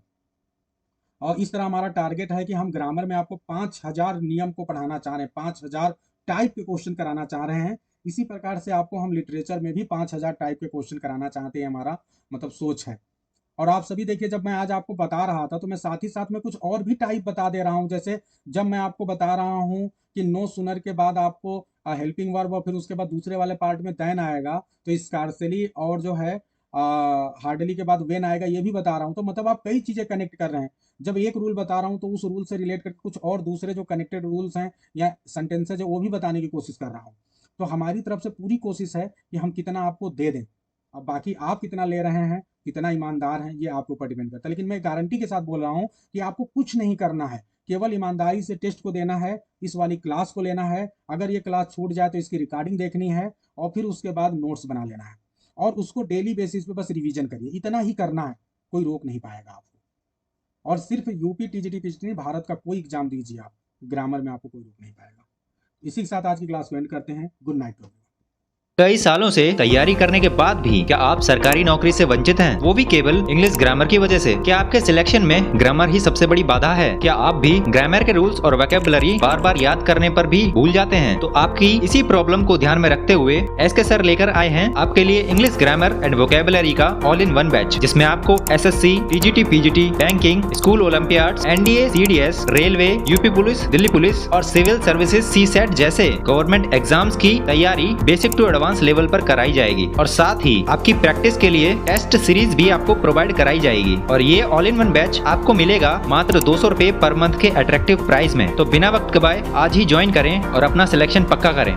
और इस तरह हमारा टारगेट है कि हम ग्रामर में आपको 5000 नियम को पढ़ाना चाह रहे हैं, 5000 टाइप के क्वेश्चन कराना चाह रहे हैं। इसी प्रकार से आपको हम लिटरेचर में भी 5000 टाइप के क्वेश्चन कराना चाहते हैं, हमारा मतलब सोच है। और आप सभी देखिए, जब मैं आज आपको बता रहा था तो मैं साथ ही साथ में कुछ और भी टाइप बता दे रहा हूं। जैसे जब मैं आपको बता रहा हूं कि नो सुनर के बाद आपको हेल्पिंग वर्ब और फिर उसके बाद दूसरे वाले पार्ट में देन आएगा, तो स्कार्सली और जो है हार्डली के बाद वेन आएगा, ये भी बता रहा हूं। तो मतलब आप कई चीजें कनेक्ट कर रहे हैं। जब एक रूल बता रहा हूं तो उस रूल से रिलेट करके कुछ और दूसरे जो कनेक्टेड रूल्स हैं या सेंटेंसेज है वो भी बताने की कोशिश कर रहा हूं। तो हमारी तरफ से पूरी कोशिश है कि हम कितना आपको दे दें। अब बाकी आप कितना ले रहे हैं, कितना ईमानदार हैं, ये आपके ऊपर डिपेंड करता है। लेकिन मैं गारंटी के साथ बोल रहा हूं कि आपको कुछ नहीं करना है, केवल ईमानदारी से टेस्ट को देना है, इस वाली क्लास को लेना है। अगर ये क्लास छूट जाए तो इसकी रिकॉर्डिंग देखनी है, और फिर उसके बाद नोट्स बना लेना है, और उसको डेली बेसिस पे बस रिवीजन करिए। इतना ही करना है, कोई रोक नहीं पाएगा आपको। और सिर्फ यूपी टीजीटी पीजीटी नहीं, भारत का कोई एग्जाम दीजिए आप, ग्रामर में आपको कोई रोक नहीं पाएगा। इसी के साथ आज की क्लास को एंड करते हैं। Good night. कई सालों से तैयारी करने के बाद भी क्या आप सरकारी नौकरी से वंचित हैं? वो भी केवल इंग्लिश ग्रामर की वजह से? क्या आपके सिलेक्शन में ग्रामर ही सबसे बड़ी बाधा है? क्या आप भी ग्रामर के रूल्स और वोकैबुलरी बार बार याद करने पर भी भूल जाते हैं? तो आपकी इसी प्रॉब्लम को ध्यान में रखते हुए एसके सर लेकर आए हैं आपके लिए इंग्लिश ग्रामर एंड वोकैबुलरी का ऑल इन वन बैच, जिसमें आपको SSC, TGT, PGT, banking, school Olympiads, NDA, CDS, railway, UP police, Delhi police और सिविल सर्विसेज CSET जैसे गवर्नमेंट एग्जाम्स की तैयारी बेसिक टू एडवांस लेवल पर कराई जाएगी। और साथ ही आपकी प्रैक्टिस के लिए टेस्ट सीरीज भी आपको प्रोवाइड कराई जाएगी। और ये ऑल इन वन बैच आपको मिलेगा मात्र 200 रुपए पर मंथ के अट्रैक्टिव प्राइस में। तो बिना वक्त गवाए आज ही ज्वाइन करें और अपना सिलेक्शन पक्का करें।